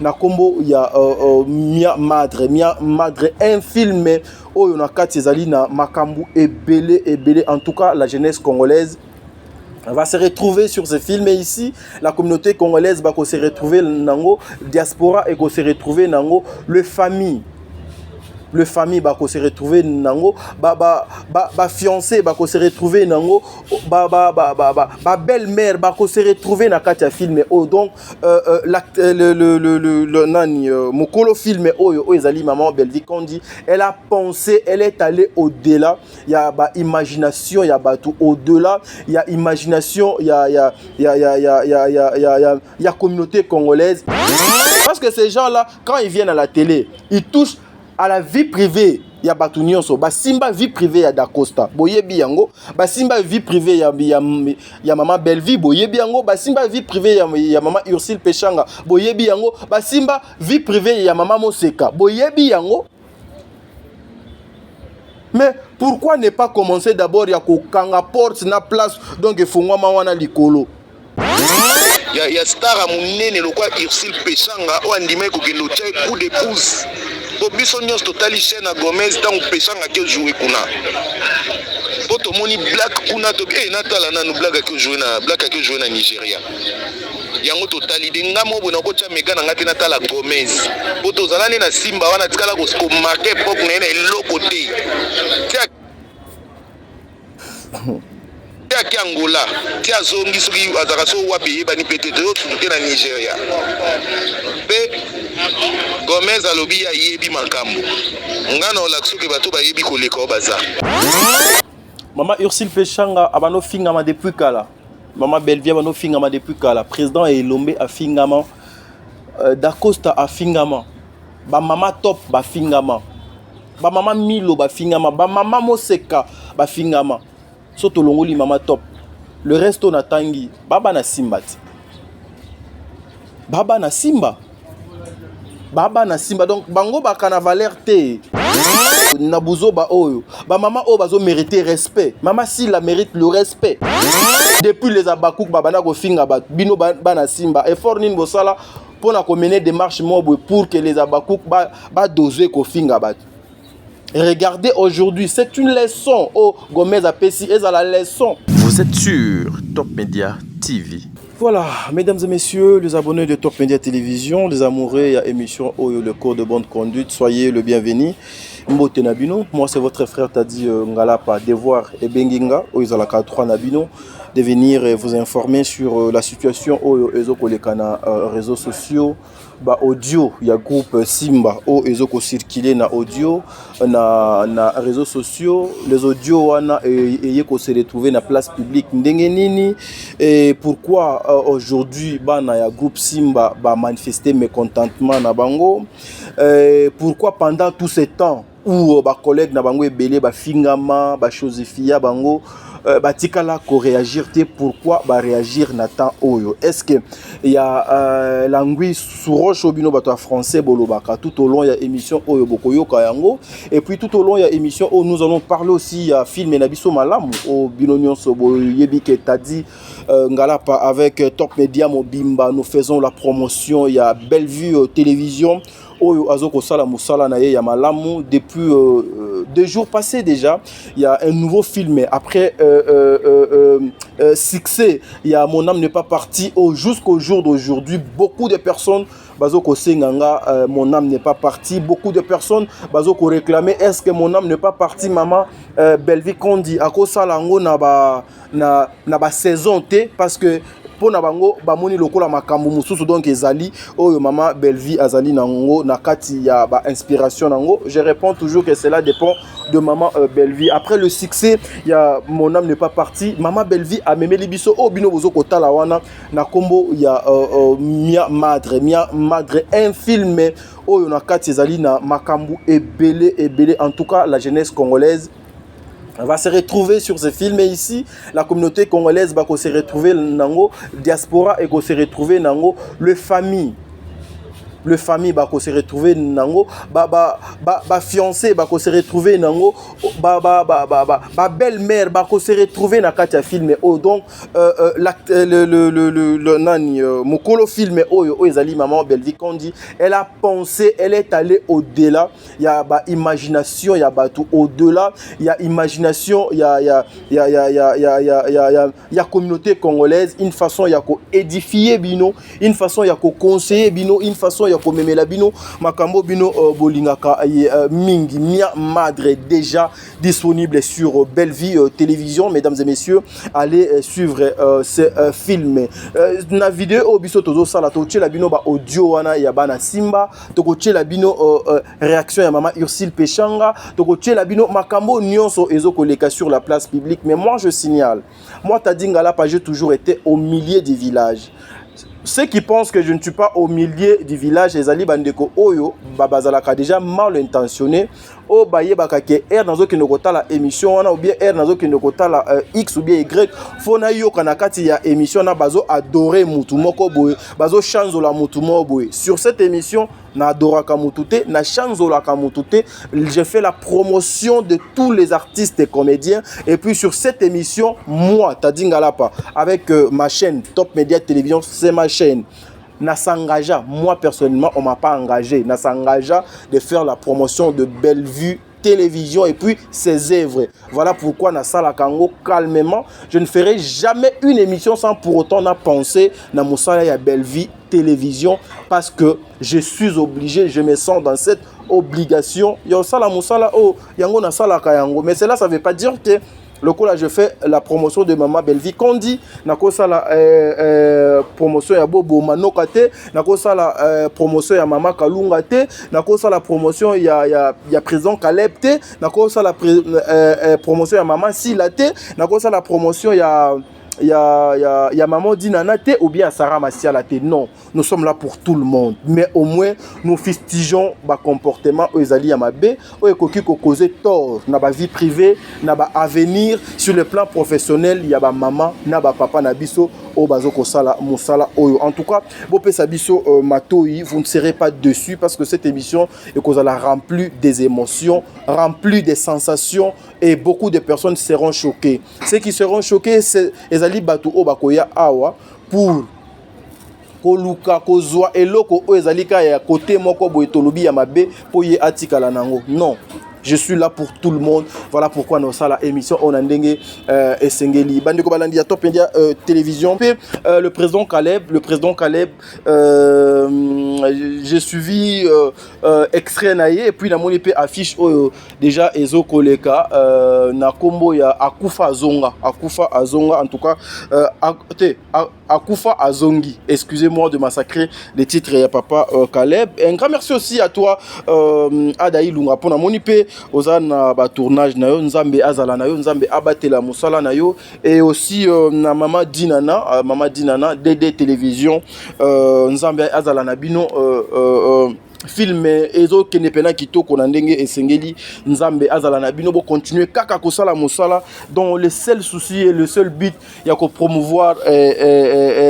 na kombo ya Mia Madre, un film oyo na kati ezali na makambu ebele. En tout cas, la jeunesse congolaise va se retrouver sur ce film ici. La communauté congolaise va se retrouver nango, diaspora et se retrouver nango, le famille va se retrouver nango, fiancé va se retrouver nango, belle-mère va se retrouver na katia film. Oh, donc le nani mokolo film oyo ezali maman Belvi Kondi, elle a pensé, elle est allée au-delà. Il y a imagination, il y a tout au-delà, il y a imagination, il y a communauté congolaise. Parce que ces gens-là, quand ils viennent à la télé, ils touchent à la vie privée. Il y a Batunion, Simba vie privée ya Dacosta, boyebi yango, Simba vie privée ya maman Belvi, boyebi yango, Simba vie privée ya maman Ursule Pechanga, boyebi yango, Simba vie privée ya maman Moseka, boyebi yango. Mais pourquoi ne pas commencer d'abord ya kokanga porte na place donc efongwama wana likolo? Ya star munene lokwa Ursule Pechanga o andima ko kendo tchai coup de pouce. Biso nyonso totali chaîne à Gomez tango Pechanga ke jouer kuna. Poto moni black kuna to natala nanu black ke jouer na Nigeria. Yango totali de ngamo bona ko tcha mega na ngati natala Gomez. Poto zalani na Simba wana tikala ko marquer pok na eloko te. Tia ki Angola, tia zongi soki azaka so wapi bani pete to te na Nigeria. Pe Gomez alobi ya yebi makambo. Ngana olakso ke bato ba yebi koleka baza. Maman Ursule Pechanga abano fingama depuis kala. Maman Belvia abano fingama depuis kala. Président Elombe a fingama. Dacosta a fingama. Ba mama top ba fingama. Ba mama Milo ba fingama. Ba mama Moseka ba fingama. Soto longoli mama top. Le reste on atangi. Baba na Simba. Baba na Simba. Donc bango ba carnavaler te. Nabuzo ba oyo. Ba maman o bazo mériter respect. Maman si la mérite le respect. Depuis les abakouk babana ko finga ba bino bana Simba. Effort nin bosala pour na ko mener des marches mobo pour que les abakouk ba doser ko finga ba. Regardez aujourd'hui, c'est une leçon. Oh, Gomez a pessi, et à la leçon. Vous êtes sur Top Media TV. Voilà, mesdames et messieurs, les abonnés de Top Media Télévision, les amoureux à l'émission Oyo, le code de bonne conduite, soyez le bienvenu. Mbote Nabino, moi c'est votre frère Tadi Ngalapa, Devoir et Benginga, Oyzalaka 3 Nabino, de venir vous informer sur la situation Oyo Ezokolekana réseaux sociaux. Ba audio, il y a groupe Simba o ezoko circuler na audio na réseaux sociaux, les audios wana yeko se retrouver na place publique ndenge nini et pourquoi aujourd'hui bana ya groupe Simba ba manifester mécontentement na bango, pourquoi pendant tout ce temps où ba collègues na bango ebele ba fingama ba Josefia bango batikala ko réagir te, pourquoi ba réagir na temps oyo? Est-ce que il y a l'angui suroche obino bato français bolobaka tout au long il y a émission oyo bokoyoka yango, et puis tout au long il y a émission où nous allons parler aussi à film na biso malamu au binonion sobo yebi ke Tadi Ngalapa avec Top Media Mobimba. Nous faisons la promotion, il y a Bellevue télévision Oyo Azoko Sala Moussala Naye Yamalamu. Depuis 2 jours passés déjà, il y a un nouveau film. Après succès, il y a Mon âme n'est pas partie. Jusqu'au jour d'aujourd'hui, beaucoup de personnes Bazoko Senganga, Mon âme n'est pas partie. Beaucoup de personnes Bazoko réclamer, est-ce que Mon âme n'est pas partie, maman Belvi Kondi Ako Salango na ba saison T, parce que pour na bango bamoni lokola makambo mususu donc ezali oyo mama Belvi azali nango na kati ya ba inspiration nango. Je réponds toujours que cela dépend de maman Belvi. Après le succès, il y a Mon âme n'est pas partie. Maman Belvi a memeli biso o bino bozo kotala wana na kombo il y a Mia Madre, un film oyo na kati ezali na makambo ebele. En tout cas, la jeunesse congolaise va se retrouver sur ce film ici. La communauté congolaise va se retrouver nango, diaspora et se retrouver nango, le famille le famille bako se retrouver nango ba fiancé bako se retrouver nango ba belle-mère bako se retrouver na kati ya film oh donc le nani mokolo film oyo ezali maman Belleville Kondi elle a pensé, elle est allée au-delà. Il y a ba imagination, il y a batou au-delà, il y a imagination, il y a communauté congolaise, une façon il y a ko édifier bino, une façon il y a ko conseiller bino, une façon il y a ko memela bino, makambo bino bolingaka mingi mia madre déjà disponible sur Belleville télévision. Mesdames et messieurs, allez suivre ce film. Na vidéo biso tozo sala to la bino ba audio wana ya bana Simba, to la bino réaction ya maman Ursule Péchanga, to la bino makambo nyonso ezokoleka sur la place publique. Mais moi je signale, moi Tadingala j'ai toujours été au milieu du village. Ceux qui pensent que je ne suis pas au milieu du village, les Ali Bandeko Oyo, Babazalaka déjà mal intentionné, o baye bakake R dans aucun côté la émission, ou bien R dans aucun côté la X ou bien Y, fona yo kanakati ya émission na bazo adorer mutumoko boy, bazo chanzo la mutumo boy. Sur cette émission, na adoraka mutute, na chanzo la kamutute, j'ai fait la promotion de tous les artistes et comédiens. Et puis sur cette émission, moi, Tadingalapa, avec ma chaîne Top Media Télévision, c'est ma chaîne. Na s'engagea, moi personnellement, on m'a pas engagé. Na s'engagea de faire la promotion de Bellevue Télévision et puis ses œuvres. Voilà pourquoi na sala kango calmement, je ne ferai jamais une émission sans pour autant na penser na musala ya Bellevue Télévision parce que je suis obligé, je me sens dans cette obligation. Yo sala musala oh yango na sala kayango, mais cela ça veut pas dire que le coup là je fais la promotion de maman Belleville Kondi, nako sala promotion ya Bobo Manokate, nako sala promotion ya maman Kalunga te, nako sala promotion ya président Caleb te, nako sala promotion ya maman Sila te, nako sala promotion ya maman Dinana te ou bien Sarah Massiala te. Non, nous sommes là pour tout le monde, mais au moins nous fustigeons ba comportement ezali ya mabe o ekoki ko causer tort na ba vie privée, na ba avenir sur le plan professionnel ya ba maman na ba papa na biso o bazoko sala musala oyo. En tout cas, bopé sabiso matoi, vous ne serez pas dessus parce que cette émission est kozala remplie des émotions, remplie des sensations et beaucoup de personnes seront choquées. Ceux qui seront choqués c'est ezali batu o bakoya awa pour koluka kozwa eloko o ezalika ya côté moko boye tolobi ya mabe po ye atikala nango. Non, je suis là pour tout le monde. Voilà pourquoi nous sommes la émission on a ndenge esengeli bandeko balandi ya Top Media télévision. Le président Caleb, j'ai suivi extrait naie et puis na moni pe affiche déjà ezo koleka na kombo ya Akufa Azonga en tout cas Akufa Azongi. Excusez-moi de massacrer les titres ya papa Caleb. Un grand merci aussi à toi Adaï Lunga pour na moni pe ozana ba tournage na yo nzambe azala na yo nzambe abatela musala na yo et aussi na maman Dinana DD télévision nzambe azala na bino film ezo kenepena kitoko na ndenge esengeli nzambe azala na bino bo continuer kaka kosala musala dont le seul souci et le seul but ya ko promouvoir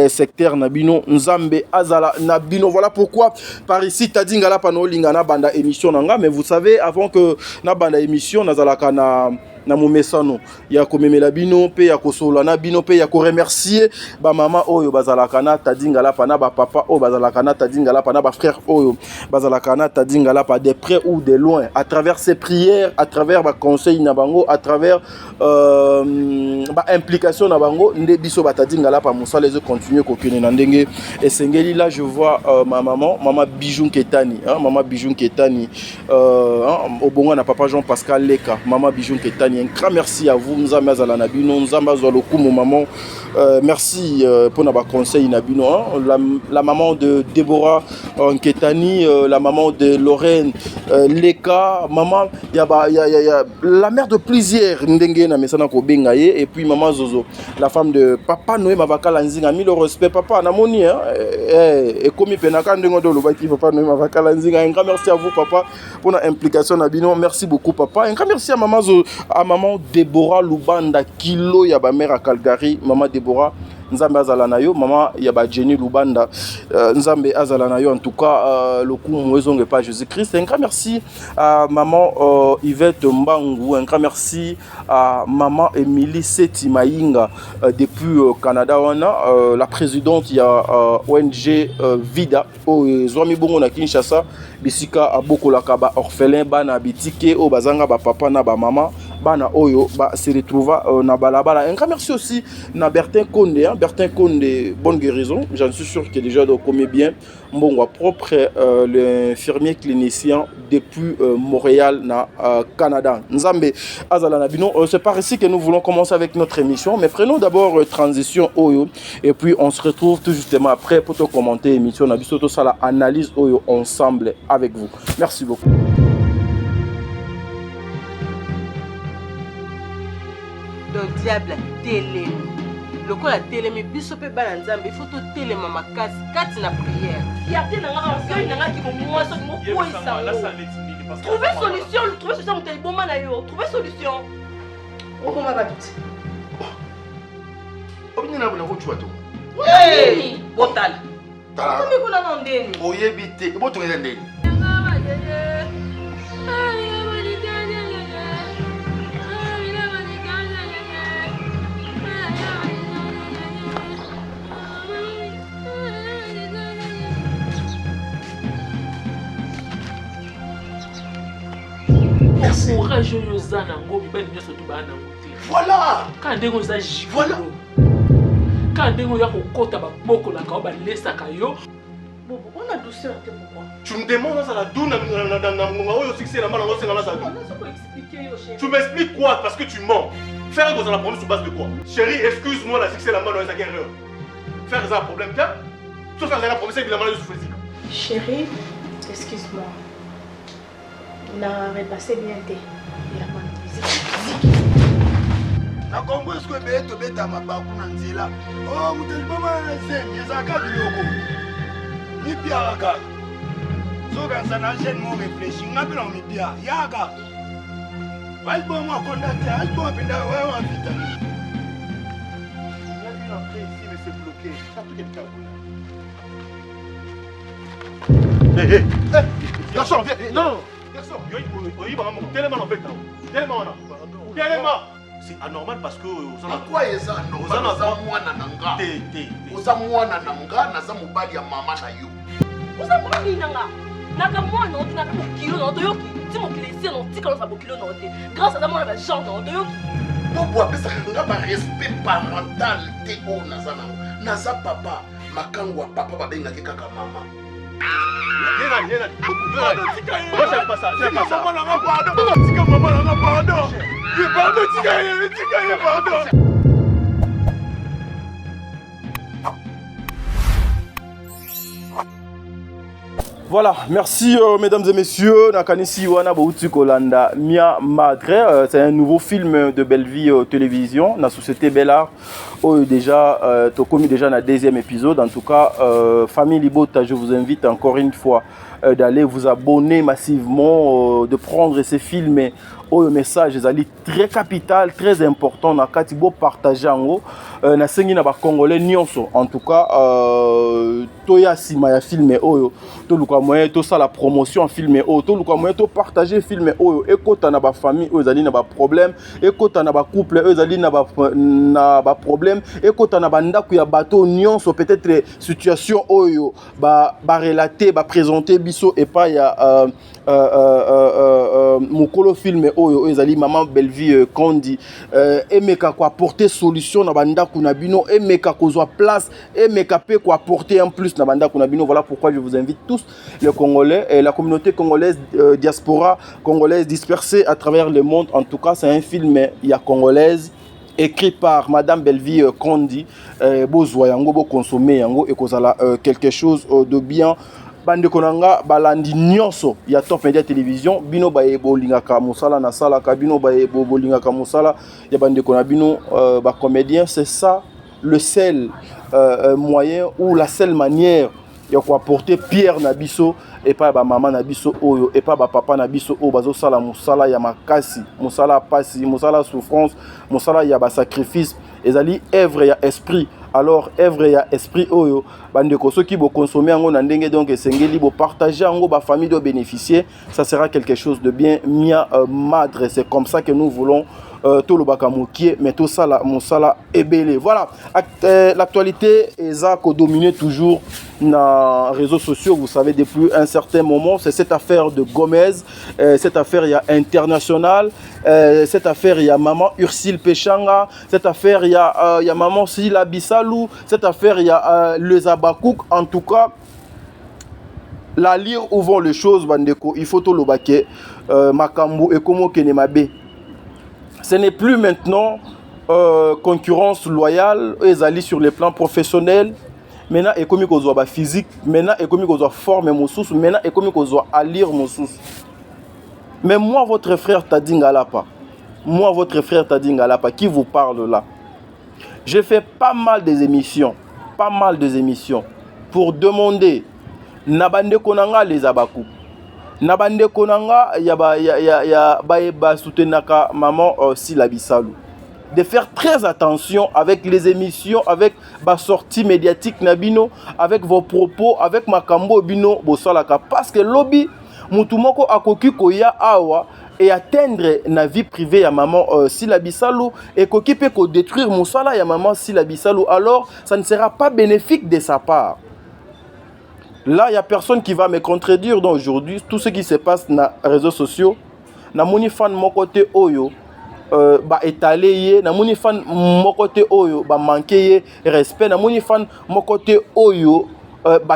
secteur na bino nzambe azala na bino. Voilà pourquoi par ici Tadingala pano lingana banda émission nanga. Mais vous savez, avant que na banda émission nazalaka na momesano ya komemela bino pe ya kosola na bino pe ya ko remercier ba mama oyo bazalaka na Tadingala pana ba papa oyo bazalaka na Tadingala pana ba frère oyo bazalaka na Tadingala pa de près ou de loin, à travers ces prières, à travers ba conseil na bango, à travers ba implication na bango nde biso ba Tadingala pa musala les continuer ko kene na ndenge esengeli. Là je vois ma maman Bijou Ketani, maman Bijou Ketani obonga na papa Jean Pascal Leka, maman Bijou Ketani. Un grand merci à vous, Nzamba Zalanabino, Nzamba Zolokumo, maman. Merci pour nos conseils Nabino. La maman de Déborah Nketani, la maman de Lorraine Leka, maman, y a la mère de plusieurs Ndenge na mesana ko bengaye et puis maman Zozo, la femme de papa Noé Mavaka Lanzinga, mis le respect papa Namoni et comme penaka ndengo do lobaki papa Noé Mavaka Lanzinga. Un grand merci à vous papa pour notre implication Nabino. Merci beaucoup papa. Un grand merci à maman Déborah Lubanda Kilo ya ba mère à Calgary, maman Déborah nzambe azala na yo maman ya ba Jenny Lubanda nzambe azala na yo en tout cas le coup mwezonge pas Jésus-Christ. Un grand merci à maman Yvette Mbangu, un grand merci à maman Émilie Seti Maïnga depuis Canada la présidente il y a ONG Vida au Zwami Bongo na Kinshasa bisika abokolaka ba orphelin bana bitike o bazanga ba papa na ba mama bana oyo ba se retrouva na balabala. Un grand merci aussi na Bertin Konde, hein? Bertin Konde, bonne guérison, j'en suis sûr que déjà donc commet bien mbongo propre l'infirmier clinicien depuis Montréal na Canada. Nzambe azala na bino, c'est par ici que nous voulons commencer avec notre émission, mais prenons d'abord transition oyo et puis on se retrouve tout justement après pour te commenter émission na biso to sala analyse oyo ensemble avec vous. Merci beaucoup. Donc diable télé. Le quoi la télé mais biso pe bana nzambe il faut to télé mama kati na prière. Fierté na nga orgueil na nga ki mo moi so mo poisa. Trouver solution mon téléphone na yo. Trouver solution. O ko ma ba biti. Obini na bona ko chwa to. Hey, botala. Tala. Komi kuna na ndeni. Oyebite, bo to ngenda ndeni. Courage yozana ngo bibani nyoso to bana ngote. Voilà. Quand ndengo za jiko. Voilà. Quand ndengo ya kokota ba boko la ka ba lesa kayo. Bobo, on a douceur te pourquoi? Tu me demandes ça la douna na oyo succès na mala ngo senga na ça. On a expliquer yo chérie. Tu m'expliques quoi parce que tu mens. Faire que ça la prendre sur base de quoi? Chérie, excuse-moi la succès la mala ça guerre. Faire ça un problème tiens. Tu faire ça un problème c'est évidemment je souffre. Chérie, excuse-moi. Na repassé bien te. Ya mandi. Na Congo est-ce que beto beta mabaku na nzela. Oh muteli mama na zen, yezaka biloko. Mi pia ka. Soka sana jeune mo réfléchir, ngapela mi pia. Yaka. Wal bon mo contacter, al bon pinda wa vita. Il y a une entrée ici mais c'est bloqué. Ça tout quelqu'un. Hé garçon, viens. Non. Garçon, c'est anormal parce que Pourquoi est ça anormal? Oza mwana nanga. Oza mwana nanga naza mobali ya mama na yo. Oza mwana nanga. Naka mwana on na ko kilo na to yoki. Ti mo klesi no ti ka sa kilo na te. Grâce à ça mwana ba genre na to yoki. Pourquoi pesa nga ba respect parental te o naza na. Naza papa, makango papa ba benga ke kaka mama. Voilà, merci mesdames et messieurs. Nakanisi Wana Bouti Kolanda Mia Madre, c'est un nouveau film de Belle Vie Télévision, la société Bellard. Déjà, tu as commis déjà le deuxième épisode. En tout cas, famille Libota, je vous invite encore une fois d'aller vous abonner massivement, de prendre ces films. Le message est très capital, très important. Na katibo partager en haut. Na sengi na ba Congolais nyonso. En tout cas, toya sima ya film oyo. To luka moyen to ça la promotion film oyo. To luka moyen to partager film oyo. Ekota na ba famille oyo zali na ba problème. Ekota na ba couple oyo zali na ba problème. Ekota na ba ndako ya bateau nyonso peut-être situation oyo ba relater, ba présenter biso et pas ya mukolo film oyo ezali maman Bellevie Kondi emeka ko apporter solution na banda kuna bino emeka kozwa place emeka pe ko apporter en plus na banda kuna bino. Voilà pourquoi je vous invite tous les Congolais et la communauté congolaise diaspora congolaise dispersée à travers le monde. En tout cas, c'est un film ya congolaise écrit par Madame Bellevie Kondi. Bozwa yango bo consommer yango et kozala quelque chose de bien. Bande konanga balandi nyonso ya Top Media Télévision bino baye bolingaka musala na sala ka bino baye bolingaka musala ya bande kona bino ba comédien. C'est ça le seul moyen ou la seule manière ya ko apporter pierre na biso et pas ba maman na biso oyo et pas ba papa na biso o bazo sala musala ya makasi musala pasi musala souffrance musala ya ba sacrifice ezali œuvre ya esprit alors œuvre ya esprit oyo bandeko soki bo consommer yango na ndenge donc esengeli bo partager yango ba famille doit bénéficier, ça sera quelque chose de bien mia madre. C'est comme ça que nous voulons tout le bakamokie, mais tout ça là mosala ebele. Voilà, l'actualité eza ko dominer toujours na réseaux sociaux, vous savez, depuis un certain moment. C'est cette affaire de Gomez, cette affaire il y a internationale, cette affaire il y a maman Ursule Pechanga, cette affaire il y a maman Sila Bissalou, cette affaire il y a les Abakouk. En tout cas, la lire où vont les choses, bandeko, il faut tout le baquet, makambo et comment kenemabe. Ce n'est plus maintenant concurrence loyale, ils allient sur les plans professionnels. Maintenant, et comme ils ont physique, maintenant, et comme ils ont forme, maintenant, et comme ils ont à lire mon sous. Mais moi, votre frère Tadi Ngalapa, qui vous parle là, j'ai fait pas mal des émissions pour demander Nabande Konanga les Abakou. Nabande Konanga, ya soutenaka maman Sila Bissalou. De faire très attention avec les émissions, avec ma sortie médiatique Nabino, avec vos propos, avec Makambo Bino Bosalaka. Parce que lobby, Moutoumoko akoki koya awa et atteindre na vie privée ya maman Sila Bissalou et koki peut détruire Moussala ya maman Sila Bissalou, alors ça ne sera pas bénéfique de sa part. Là, il n'y a personne qui va me contredire. Donc aujourd'hui, tout ce qui se passe dans les réseaux sociaux, na moni fan mon côté oyo, étalé, na moni fan mon côté oyo, manqué respect, na moni fan mon côté oyo,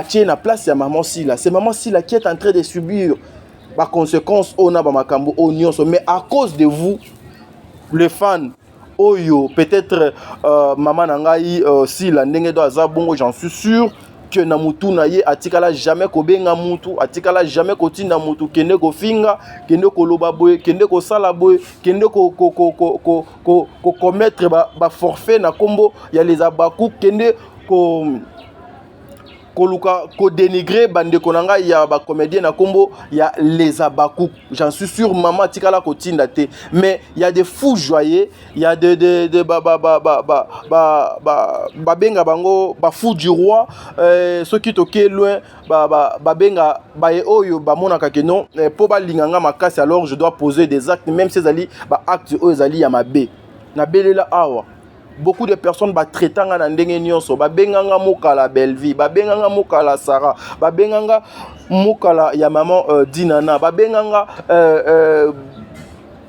tiens na place ya maman Sila. C'est maman Sila qui est en train de subir les conséquences on a makambo oignon. Mais à cause de vous, les fans oyo, peut-être maman nangai Sila ndenge do azabongo, j'en suis sûr. Que na mutu na ye atikala jamais ko benga mutu, atikala jamais ko tinda mutu, kende ko finga, kende ko loba boy, kende ko sala boy, kende ko commettre ba forfait na kombo ya les Abakou, kende ko dénigrer bande konanga ya ba comédien na kombo ya les Abakou. J'en suis sûr maman tikala ko tinda te, mais il y a des fous joyeux, il y a de benga bango ba fou du roi, ceux qui toquent loin benga ba oyo ba monaka ke non po ba linganga makasi, alors je dois poser des actes, même ces ali ba actes oyo zali ya mabe na belela awa. Beaucoup de personnes ba traitanga na ndenge nyonso, ba benganga mokala Belvi, ba benganga mokala Sarah, ba benganga mokala ya maman Dinana, ba benganga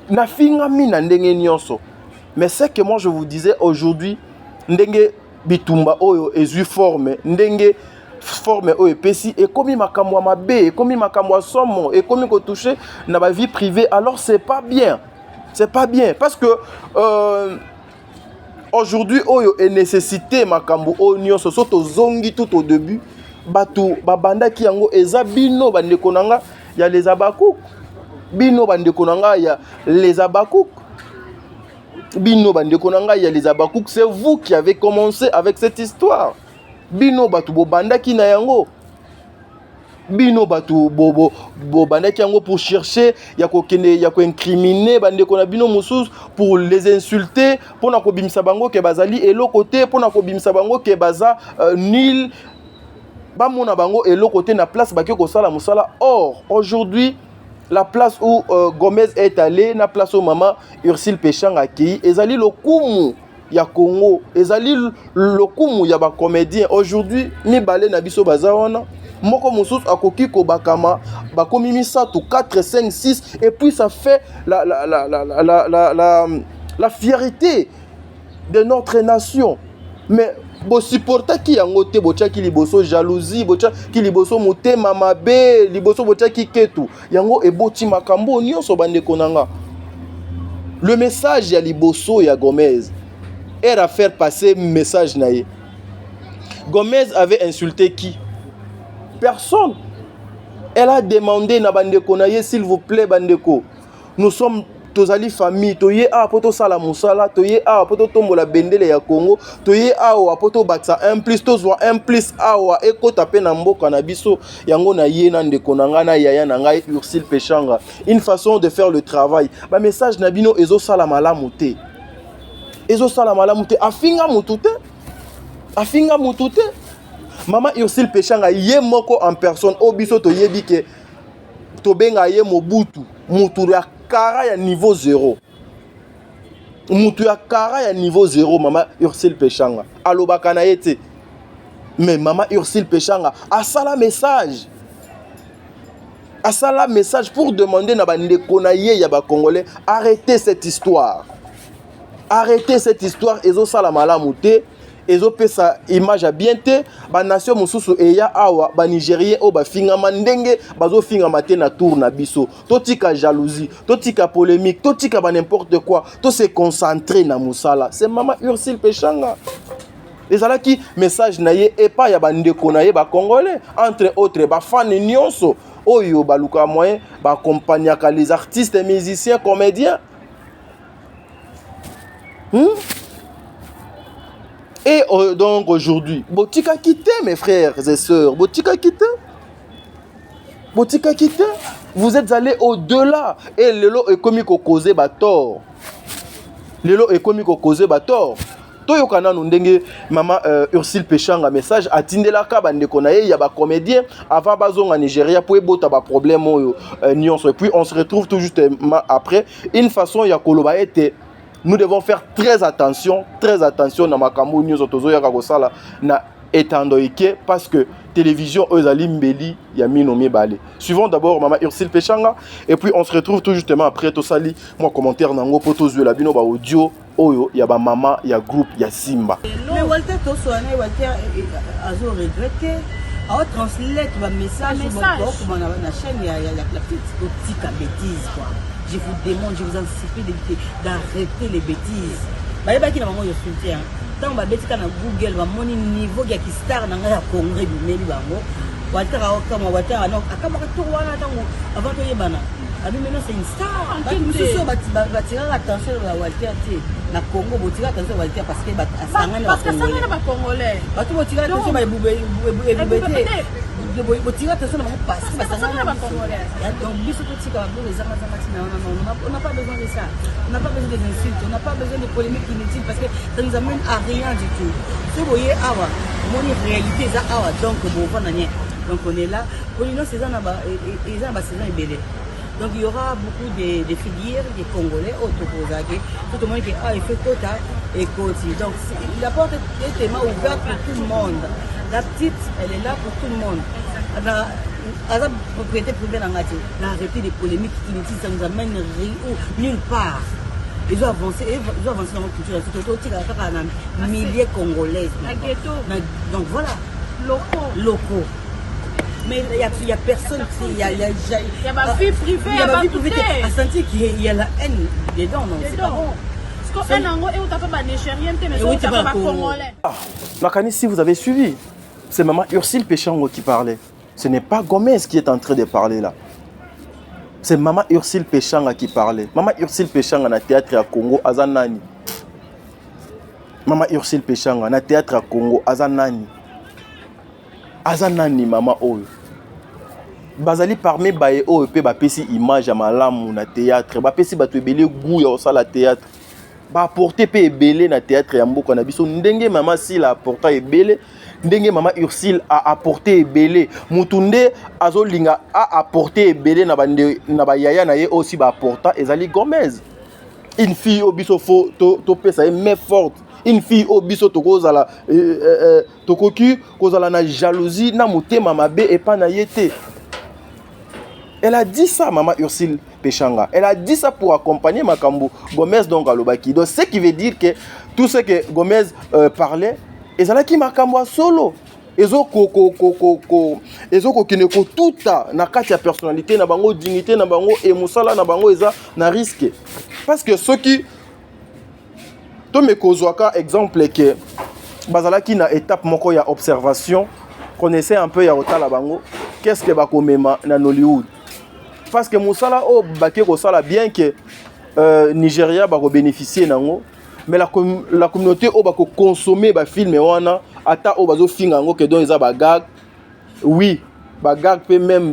na finga mi na ndenge nyonso. Mais c'est que moi je vous disais aujourd'hui, ndenge bitumba oyo ezu forme, ndenge forme oyo pesi et comme makamwa mabe, comme makamwa somo et comme ko toucher na ba vie privée, alors c'est pas bien. C'est pas bien parce que aujourd'hui, oyo est nécessité makambo oignon so soto zongi tout au début. Batu babanda ki yango eza bino bande konanga ya les Abakouk. Bino bande konanga ya les Abakouk. Bino bande konanga ya les Abakouk, c'est vous qui avez commencé avec cette histoire. Bino batu bobanda ki na yango. Bino batu bobo bandaki yango pour chercher ya ko incriminer bande ko na bino musus pour les insulter, pour na ko bimisa bango ke bazali elo côté, pour na ko bimisa bango ke baza nil ba mona bango elo côté na place ba ke ko sala musala. Or aujourd'hui la place où Gomez est allé, na place où maman Ursule Pechanga qui ezali lokumu ya Congo, ezali lokumu ya ba comédien. Aujourd'hui mi balé na biso bazawana moko musus akoki ko bakama bakomi misatu 4 5 6 et puis ça fait la fierté de notre nation. Mais bo supporter ki yango te bocha ki liboso jalousie, bocha ki liboso motema mabe, liboso bocha ki ketu yango eboti makambo nyonso bande konanga. Le message ya liboso ya Gomez era faire passer message naie. Gomez avait insulté qui? Personne. Elle a demandé na bandeko na ye, s'il vous plaît bandeko, nous sommes tozali famille, toye a poto sala musala, toye a poto tombola bendele ya Congo, toye a poto baksa 1+ tozwa 1+ awa eko tape na mboka na biso yango na ye na ndeko na nga na yaya na ngai Ursule Pechanga. Une façon de faire le travail. Ba message na bino ezo sala malamu te. Ezo sala malamu te afinga mutu te. afinga mutu te. Mama Ursule Pechanga ye moko en personne obiso to yebi ke to benga ye Mobutu mutu ya kara ya niveau 0. Mutu ya kara ya niveau 0 Mama Ursule Pechanga alobaka na ye te. Mais Mama Ursule Pechanga a ça la message. A ça la message pour demander na bandeko na ye ya ba Congolais arrêtez cette histoire. Arrêtez cette histoire ezo sala malamu te. Ezo pesa image à bien te. Ba nation mususu eya awa ba Nigérien o ba finga mandenge bazo finga maté na tour na biso. Totika jalousie, totika polémique, totika ba n'importe quoi. To se concentrer na musala. C'est Mama Ursule Pechanga. ezala ki message na ye epa ya bandeko na ye ba Congolais entre autres ba fan nyonso oyo baluka moyen ba accompagnaka les artistes, musiciens, comédiens. Et donc aujourd'hui, botika quitté mes frères et sœurs, botika quitté. Botika quitté. Vous êtes allés au-delà et lelo économique au causé ba tort. Lelo économique au causé ba tort. Toyokana ndenge Mama Ursule Pechanga message atindelaka bandeko na ye ya ba comédien avant bazonga Nigeria pour ebota ba problème oyo nyonso. Et puis on se retrouve tout justement après une façon ya koloba ete nous devons faire très attention na makambo nyonso tozoyaka kosala na etandoike parce que télévision ezali mbeli ya mino mibale. Suivons d'abord Mama Ursule Pechanga et puis on se retrouve tout justement après tosali moi commentaire nango poto zwe la bino ba audio oyo ya ba mama ya groupe ya Simba. Mais Walter Toswane Walter azo regretté a translate ba message comme na chaîne ya la petite bêtise quoi. Je vous demande, je vous en supplie d'arrêter les bêtises. Bah qui na maman yo soutien. Tant ba bêtise na Google ba moni niveau ya ki star na nga Congrès du meli bango. Walter a kama Walter non akama ko wana tango avant to yebana. Abi maintenant c'est une star. Monsieur ba tirer attention à Walter na Congo bo tirer attention à Walter parce que ba sangana ba Congolais. Ba to tirer attention ba bubé bo tirer attention na parce que ba sangana ba Congolais. Donc biso to tika ba les on n'a pas besoin de ça. On n'a pas besoin des insultes, on n'a pas besoin de polémiques inutiles parce que ça nous amène à rien du tout. Si vous voyez awa, mon réalité ça awa donc bon on a donc on est là. Pour nous c'est ça na ba et ça ba c'est ça belé. Donc il y aura beaucoup de figures, des Congolais, autoposagés, tout le monde qui a fait quota et côté. Donc la porte est tellement ouverte pour tout le monde. La petite, elle est là pour tout le monde. À la propriété privée dans la arrêter des polémiques inutiles, ça nous amène nulle part. Ils ont avancé dans notre culture. C'est tout un milliers Congolais. Donc voilà. Locaux. Mais il y a personne qui il y a ma vie privée, il y a ma vie privée à sentir qu'il y a la haine dedans, non c'est pas bon. Parce qu'un ango et on tape pas nigérien mais on tape pas congolais. Nakani, si vous avez suivi, c'est Maman Ursule Pechanga qui parlait. Ce n'est pas Gomez qui est en train de parler là. C'est Maman Ursule Pechanga qui parlait. Maman Ursule Pechanga na théâtre à Congo azanani. Maman Ursule Pechanga na théâtre à Congo azanani. Azanani mama oyo. Bazali parmi baye oyo pe bapesi image ya malamu na théâtre, bapesi bato ebele goût ya osala théâtre. Ba apporter pe ebele na théâtre ya mboka na biso ndenge mama si la apporta ebele, ndenge Mama Ursule a apporté ebele, mutunde azolinga a apporté ebele na ba yaya na ye aussi ba apporta ezali Gomez. Une fille au biso fo to pesa e mais forte. Une fille au biso tokozala tokoki kozala na jalousie na motema mabe et pas na yete. Elle a dit ça Mama Ursule Pechanga. Elle a dit ça pour accompagner Makambo Gomez donc alobaki. Donc ce qui veut dire que tout ce que Gomez parlait ezalaki Makambo solo. Ezoko kineko tuta na kati ya personnalité na bango dignité na bango et musala na bango eza na risque. Parce que ceux qui me kozwaka exemple que bazalaki na étape moko ya observation connaissait un peu ya otala bango qu'est-ce que bakomema na Hollywood parce que musala o bake kosala bien que Nigeria bako bénéficier nango mais la communauté o bako consommer ba film wana ata o bazo finga ngo que donc eza ba gag oui ba gag pe même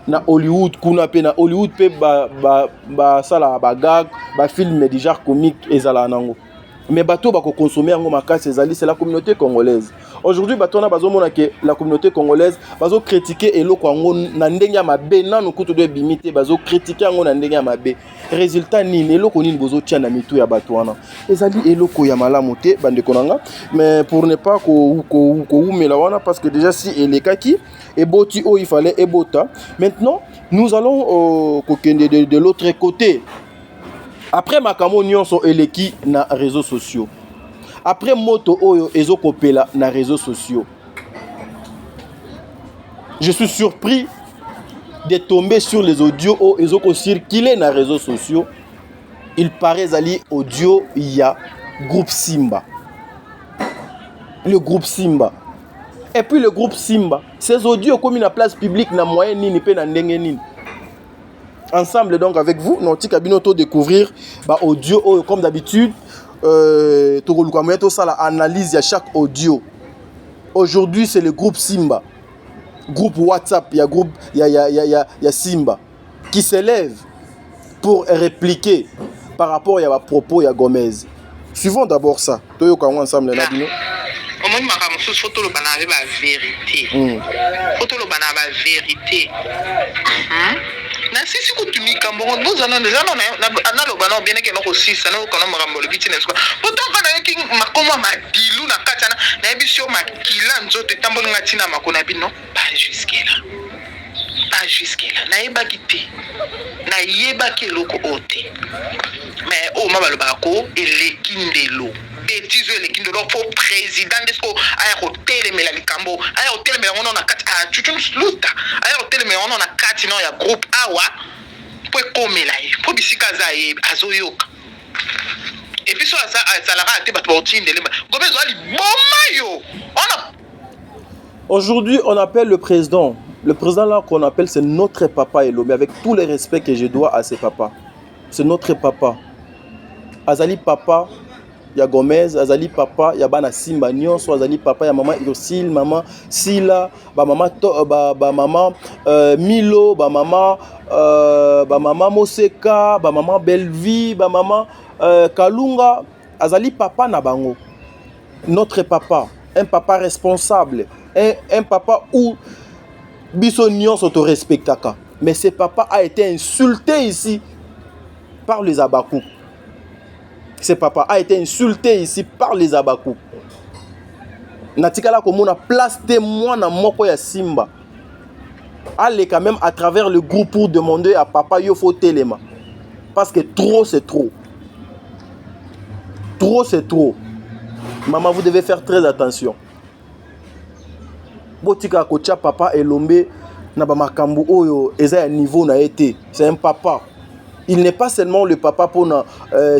na Hollywood kuna pe na Hollywood pe ba sala ba gag ba film déjà comique ezala nango. mais bateau bako consommer yango makasi ezali c'est la communauté congolaise. Aujourd'hui bateau na bazomona que la communauté congolaise bazo critiquer eloko yango na ndenge ya mabe nanu kutu de bimite bazo critiquer yango na ndenge ya mabe. Résultat nini eloko nini bozo tia na mitu ya bato wana ezali eloko ya malamu te bande konanga, mais pour ne pas ko umela wana parce que déjà si elekaki eboti o il fallait ebota. Maintenant nous allons kokende de l'autre côté. Après makamo nyonso eleki na réseaux sociaux. Après moto oyo ezokopela na réseaux sociaux. Je suis surpris de tomber sur les audios oyo ezoko circuler na réseaux sociaux. Il paraît zali audio il y a groupe Simba. Le groupe Simba. Et puis le groupe Simba, ces audios comme na place publique na moyen nini pe na ndenge nini. Ensemble donc avec vous, Nautique Abinoto découvrir audio comme d'habitude. Ça la analyse à chaque audio. Aujourd'hui c'est le groupe Simba, groupe WhatsApp, il y a Simba qui s'élève pour répliquer par rapport à propos de Gomez. Suivons d'abord ça. Ensemble là. Comment il photo le banane la vérité. Photo le banane la vérité. Na sisi kutumika mbongo nous na lo bana bien que no aussi ça no kono makambo le bitine so pourtant kana yeki makoma madilu na katana na ebisio makila nzoto tambolo ngati na makona bino pas jusque là na yeba kiti na yeba ke loko ote mais o mabalo bako elekindelo bêtise elekindelo pour président desko aya hotel mela likambo aya hotel mela on a kat a chuchun sluta aya hotel mela on a kat no ya groupe awa pour komela pour bisika za azoyoka et puis ça salara te bato otinde le gobezo ali bomayo Aujourd'hui on appelle le président là qu'on appelle c'est notre papa Elo, mais avec tout le respect que je dois à ses papas. C'est notre papa. Azali papa ya Gomez, azali papa ya bana Simba nyonso, azali papa ya maman Ursil, maman Sila, maman Milo, maman Moseka, maman Belvi, maman Kalunga, azali papa na bango. Notre papa, un papa responsable, un papa où Bissonion s'auto-respectaka. Mais ce papa a été insulté ici par les Abakou. Ce papa a été insulté ici par les Abakou. Natikala comme on a place témoin na moko ya Simba. Allez quand même à travers le groupe pour demander à papa yo faut téléma. Parce que trop c'est trop. Trop c'est trop. Maman, vous devez faire très attention. Botika kocha papa Elombe na ba makambu oyo eza ya niveau na été. C'est un papa. Il n'est pas seulement le papa pour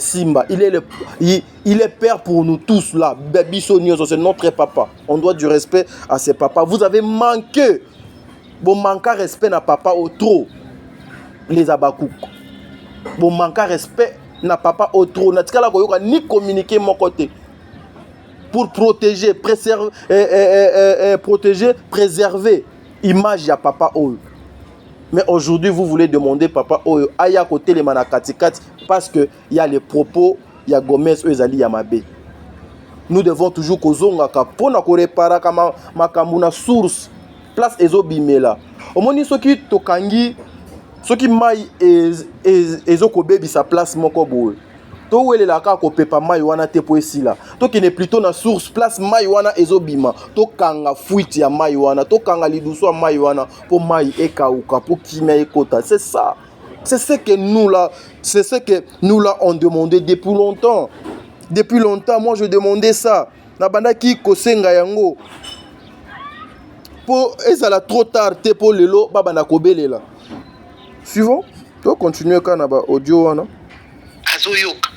Simba, il est père pour nous tous là. Baby Sonio, c'est notre papa. On doit du respect à ses papas. Vous avez manqué. Bon manquer respect na papa au trop. Les Abakouk. Bon manquer respect na papa au trop. Na tikala koyoka ni communiquer mon côté. Pour protéger, préserver l'image de papa Oyo. Mais aujourd'hui, vous voulez demander papa Oyo, aya côté les manakatikati, parce qu'il y a les propos, il y a Gomez, Ezali, Yamabe. Nous devons toujours kozonga pour na korepara kama makamuna source, place ezobimela. Omoni soki tokangi, soki mai ezokobebi sa place moko boye. To wele la ka ko pepa mai wana te po esila to kine plutôt na source place mai wana ezobima to kanga fuite ya mai wana to kanga liduso mai wana po mai ekauka po kimia ekota. C'est ça, c'est ce que nous là on demandait depuis longtemps. Moi je demandais ça na banda ki kosenga yango po ezala trop tard te po lelo baba na kobelela. Suivant to continuer kana ba audio wana azoyoka.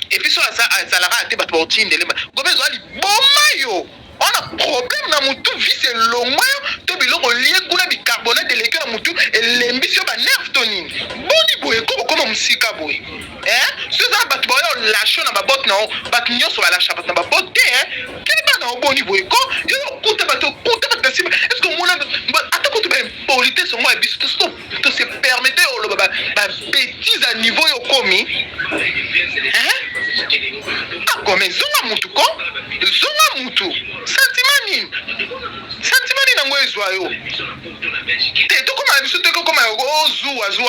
Et puis ça la rate bat bautine de gobezo ali bomayo on a problème na mutu vie c'est longoyo to biloko lié kuna bicarbonate de l'écœur na mutu et l'ambition ba nerf tonine boni boye comme musika boye ce ça bat boyo lâche na ba bot na bat nyoso ba lâche na ba bot quel ba na boni boye ko yo kuta ba est-ce que mon attends que tu ba polité sur moi et puis to se permettre ba bêtise na niveau yo komi akome zonga mutu ko zonga mutu sentiment nini nango ezwa yo te tokoma biso te kokoma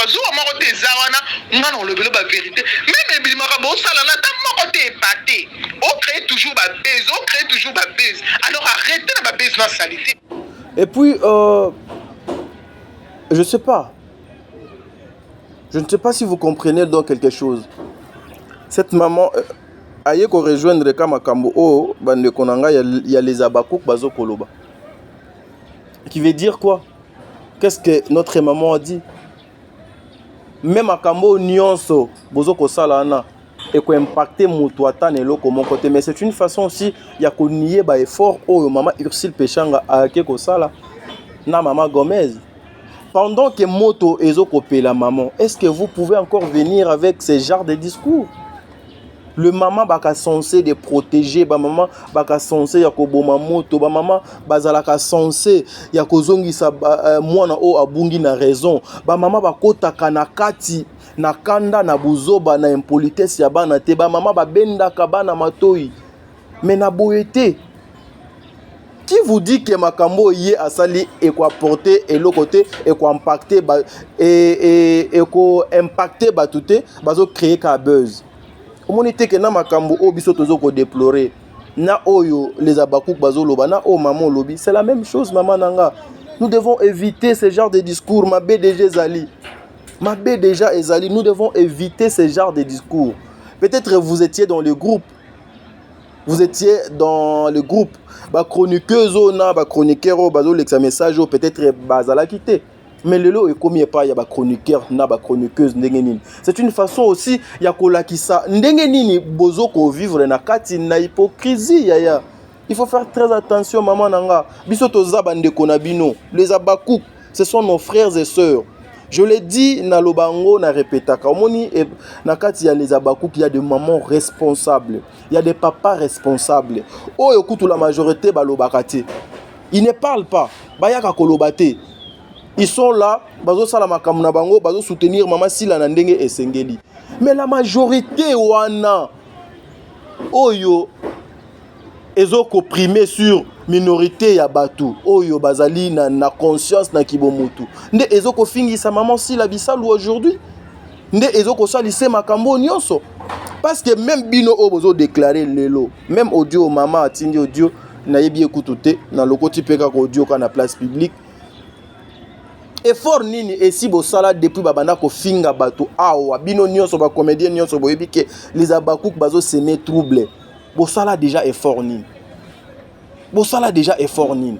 zuwa moko te eza wana nga na olobelo baverité meme ebilimaka bosala na ta moko te epate ocrée toujours babese alors arrêtez na babese na salité. Et puis je sais pas. Je ne sais pas si vous comprenez donc quelque chose. Cette maman aye ko rejoindre kama kambo o bande konanga il y a les abakouk bazo koloba. Qui veut dire quoi? Qu'est-ce que notre maman a dit? Même à kambo nyonso bozo ko sala na et ko impacter mutu atane loko mon côté, mais c'est une façon aussi ya ko nier ba effort o maman Ursule Pechanga a ke ko sala na maman Gomez. Pendant que moto ezokopé la maman, est-ce que vous pouvez encore venir avec ce genre de discours? Le maman baka censé de protéger, ba maman baka censé ya koboma moto, ba maman bazalaka censé ya kozongisa mwana o abungi na raison, ba maman bakota kanakati na kanda na buzoba na impolitesse ya bana te, ba maman babenda kabana matoi. Mais na boyete. Qui vous dit que makambo yé asali et quoi porter et le côté et quoi impacter et quoi impacter batouté bazo créer ka buzz. Omonité que na makambo o biso tozo ko déplorer na oyo les abakouk bazo loba na o maman lobi, c'est la même chose maman nanga. Nous devons éviter ce genre de discours. Ma BDG Zali, nous devons éviter ce genre de discours. Peut-être vous étiez dans le groupe. Ba chroniqueuse na ba chroniqueur bazo lexa message peut-être bazala quitté. Mais le lot est comme pas ya ba chroniqueur na ba chroniqueuse ndenge nini. C'est une façon aussi ya kolakisa ndenge nini bozo ko vivre na kati na hypocrisie ya. Il faut faire très attention maman nanga. Biso toza bande konabino, les abakouk, ce sont nos frères et sœurs. Je l'ai dit na lobango na répétaka. Omoni na kati ya les abakouk, il y a des mamans responsables, il y a des papas responsables. Oh yokutu la majorité balobakate. Ils ne parlent pas. Bayaka kolobate. Ils sont là, bazo sala makamu na bango, bazo soutenir maman sila na ndenge esengeli. Mais la majorité wana oyo ezoko primé sur minorité ya batu oyo bazali na conscience na kibomutu nde ezoko fingisa maman si la bisalu aujourd'hui nde ezoko salise makambo nyonso parce que même bino obozo déclarer lelo même audio maman atindi audio na yebi ekutute na lokoti peka ko audio ka na place publique effort nini esi bo sala depuis babanda ko finga batu awa bino nyonso ba comédien nyonso boyebi ke les abakouk bazo semer trouble. Bossala déjà effort nini. Bossala déjà effort nini.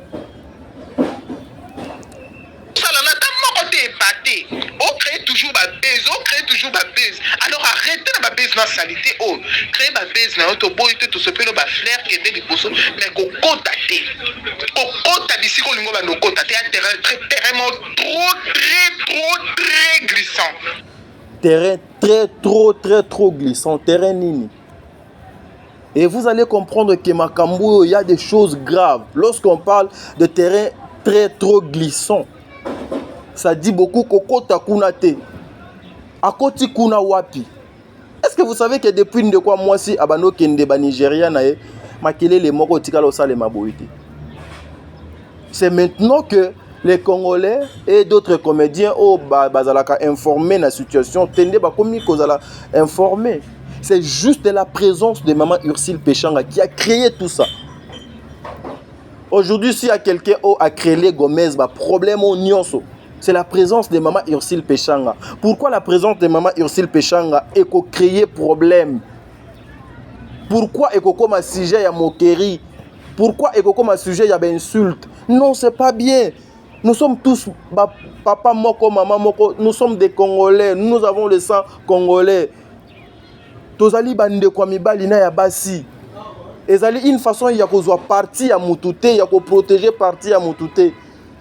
Sala na ta moko te épaté. On crée toujours ba base. Alors arrêtez na ba base na salité oh. Créer ba base na auto boy te se pelo ba flair que de liboso mais ko kota te. Ko kota d'ici ko lingo ba no kota te un terrain très glissant. Terrain trop glissant, terrain nini. Et vous allez comprendre que Makambo, il y a des choses graves. Lorsqu'on parle de terrain trop glissant, ça dit beaucoup kokota kuna te. Akoti kuna wapi. Est-ce que vous savez que depuis de quoi moi si abano kende ba Nigeria na makele les moko tikalo sale maboité. C'est maintenant que les Congolais et d'autres comédiens au bazalaka informés la situation tende ba komi kozala informés. C'est juste la présence de maman Ursule Pechanga qui a créé tout ça. Aujourd'hui, s'il y a quelqu'un qui a créé Gomez, problème au nyonso, c'est la présence de maman Ursule Pechanga. Pourquoi la présence de maman Ursule Pechanga est créé problème? Pourquoi est comme un sujet à moquerie? Pourquoi est comme un sujet à insulte? Non, c'est pas bien. Nous sommes tous papa moko, maman moko, nous sommes des Congolais, nous avons le sang congolais. Tozali bande kwa mibali na ya basi. Ezali une façon ya kozwa parti ya mutute, ya ko protéger parti ya mutute.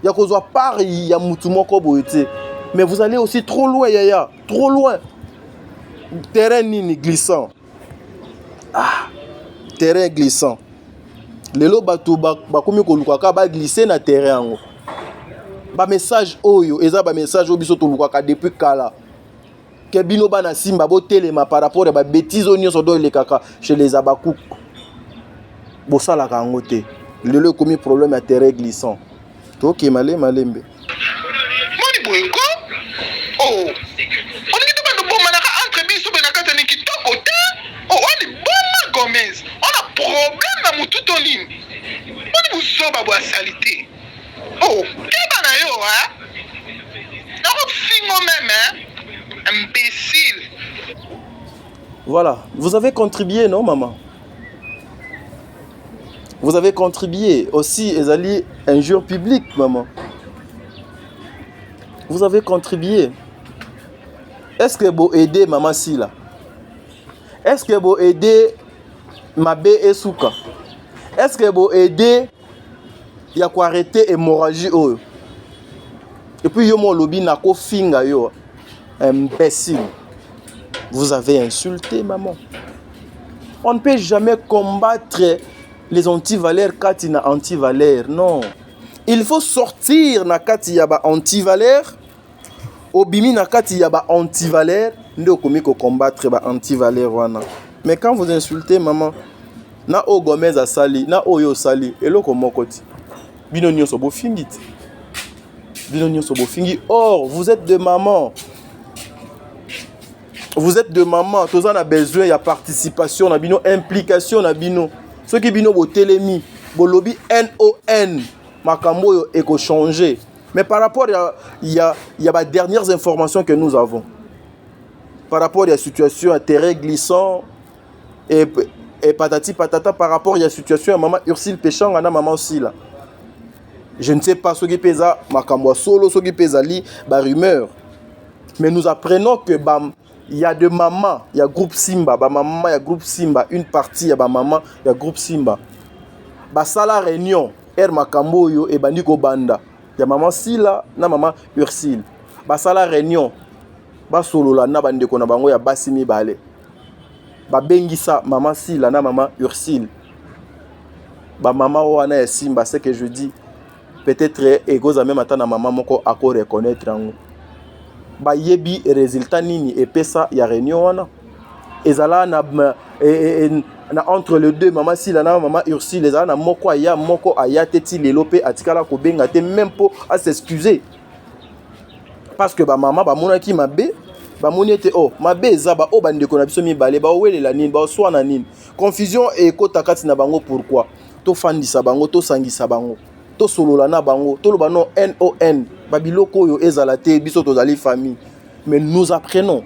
Ya kozwa part ya mutu moko boyete. Mais vous allez aussi trop loin yaya, trop loin. Terrain nini glissant. Ah, terrain glissant. Lelo batu bakomi ko lukaka ba glisser na terrain ngo. Ba message oyo, eza ba message obiso to lukaka depuis kala. que bino bana simba bo telema par rapport à ba bêtises onyo so do le kaka chez les abakou bo sala ka ngote le commis problème à terrain glissant to ki malembe moni boyko oh on est dans le bon manaka entre biso be nakata ni kitoko te oh on est bon Gomez on a problème na mutu to ligne on vous soba bo salité oh keba na yo hein na ko fingo même hein imbécile. Voilà, vous avez contribué, non, maman? Vous avez contribué aussi, Ezali, injure publique, maman. Vous avez contribué. Est-ce que vous aidez maman Sila? Est-ce que vous aidez Mabé et Souka? Est-ce que vous aidez ya ko arrêter hémorragie oyo? Et puis yo mo lobi na ko finga yo. Imbécile. Vous avez insulté maman. On ne peut jamais combattre les antivaleurs quand il y a antivaleurs. Non. Il faut sortir na kati ya ba antivaleurs. Obimi na kati ya ba antivaleurs. Ndo komi ko combattre ba antivaleurs wana. Mais quand vous insultez maman, na o Gomez a sali, na o yo sali, eloko mokoti. Bino nyonso bo fingiti. Bino nyonso bo fingi. Or, vous êtes de maman. Vous êtes de maman, tous on a besoin de participation, na bino implication na bino. Ceux qui bino bo telemi, bo lobby NON, makambo yo eko changer. Mais par rapport il y a les dernières informations que nous avons. Par rapport à la situation à terrain glissant et patati patata par rapport à la situation à maman Ursule Péchang na maman aussi là. Je ne sais pas ce qui pèse makambo solo, ce qui pèse ali ba rumeur. Mais nous apprenons que il y a de mamans, il y a groupe Simba, ba maman, il y a groupe Simba, une partie, il y a ba maman, il y a groupe Simba. Ba sala réunion, makambo yo et bandiko banda. Il y a maman Sila, na maman Ursule. Ba sala réunion, ba solo la na bandeko na bango ya basimi bale. Ba bengisa maman Sila na maman Ursule. Ba maman wana ya Simba, c'est que je dis peut-être egoza même ata na maman moko ako reconnaître ngo. Ba yebi résultat nini et pesa ya réunion wana ezala na entre les deux maman Sila na maman Ursule ezala na moko aya teti lelo pe atikala ko benga te même pour à s'excuser parce que ba maman ba monaki mabe ba monete oh mabe ezaba o bandeko na biso mibale ba welela nini ba swana nini confusion et kota kati na bango pourquoi to fandisa bango to sangisa bango to solola na bango to loba non NON babiloko yo ezala te biso tozali famille. Mais nous apprenons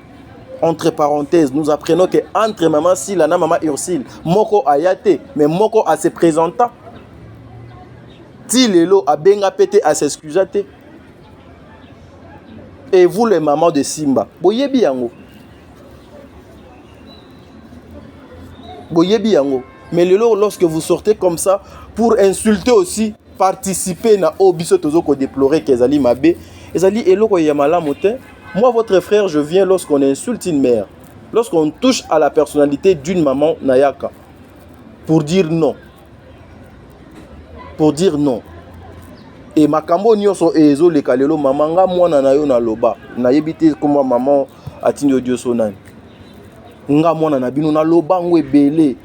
entre parenthèses nous apprenons que entre maman Sila na maman Ursule moko ayate mais moko a se présenta ti lelo a benga pété à s'excuser. Et vous les mamans de Simba boyebi yango mais lelo lorsque vous sortez comme ça pour insulter aussi participer na obiso tozo ko déplorer kezali mabe ezali eloko ya malamu te. Moi votre frère je viens lorsqu'on insulte une mère, lorsqu'on touche à la personnalité d'une maman nayaka pour dire non et makambo nyonso ezo le kalelo maman nga mwana na yo na loba na yebite comme maman atindi audio sonani nga mwana na bino na loba ngo ebele.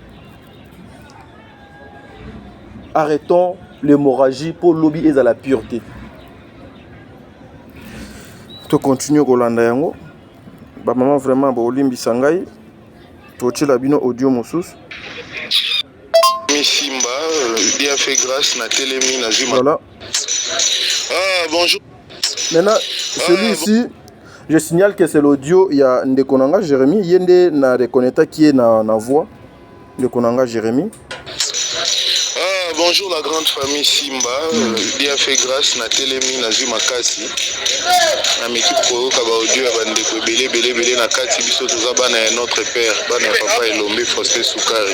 Arrêtons l'hémorragie pour lobby et à la pureté. To continue kolanda yango. Ba maman vraiment ba olimbi sangai. To tshela bino audio mosus. Simba bien fait grâce na télémi na Zuma. Voilà. Ah bonjour. Maintenant celui-ci je signale que c'est l'audio il y a Ndekonanga Jérémy yende na reconnaître qui est na voix Ndekonanga Jérémy. Bonjour la grande famille Simba, bien fait grâce na télémi na Zuma Kasi. Na équipe ko ka ba audio ya bandeko belé na kati biso toza bana ya notre père, bana papa Elombe Faustin Soukari.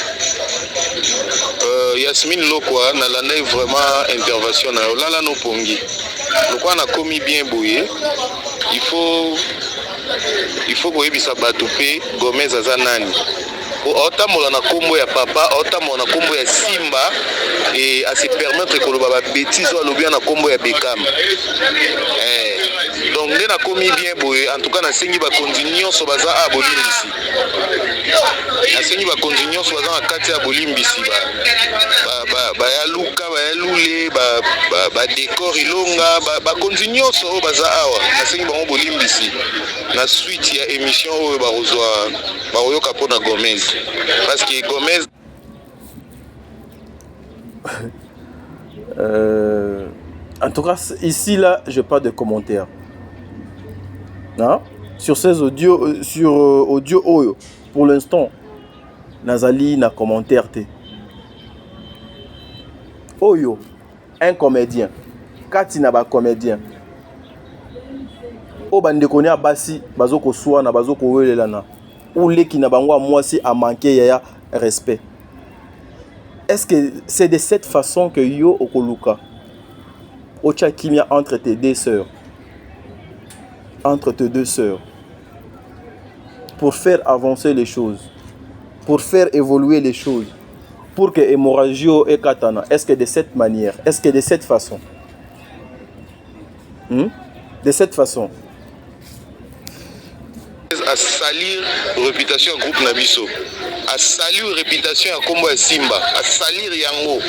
Yasmine Lokwa na landa vraiment intervention na lala no pongi. Lokwa na komi bien boyé. Il faut boyebisa bato pe Gomez aza nani. Otamola na kombo ya papa, otamola na kombo ya Simba et à se permettre que le baba bêtise ou alobia na kombo ya Bekam. donc nde nakomi bien boye en tout cas nasengi bakonzi nyonso baza a bolimbisi nasengi bakonzi nyonso baza na kati ya bolimbisi baya luka baya lule badekor ilonga bakonzi nyonso oyo baza awa nasengi bango bolimbisi na suite ya émission oyo bakoyoka mpona Gomez parce que Gomez en tout cas, ici, là, je n'ai pas de commentaires. Hein? Sur ces audios, sur audio Oyo, pour l'instant, Nazali n'a commentaire. Oyo, un comédien. Katina ba comédien. O bande kone a basi, bazoko soana, bazoko welelana. Ou les qui n'a pas moi si a manqué yaya respect. Est-ce que c'est de cette façon que yo okoluka? Ocha kimia entre tes deux sœurs. Entre tes deux sœurs. Pour faire avancer les choses. Pour faire évoluer les choses. Pour que hémorragio et katana. Est-ce que de cette manière? Est-ce que de cette façon? De cette façon. À salir réputation groupe Nabiso, à salir réputation à combo Simba, à salir yango,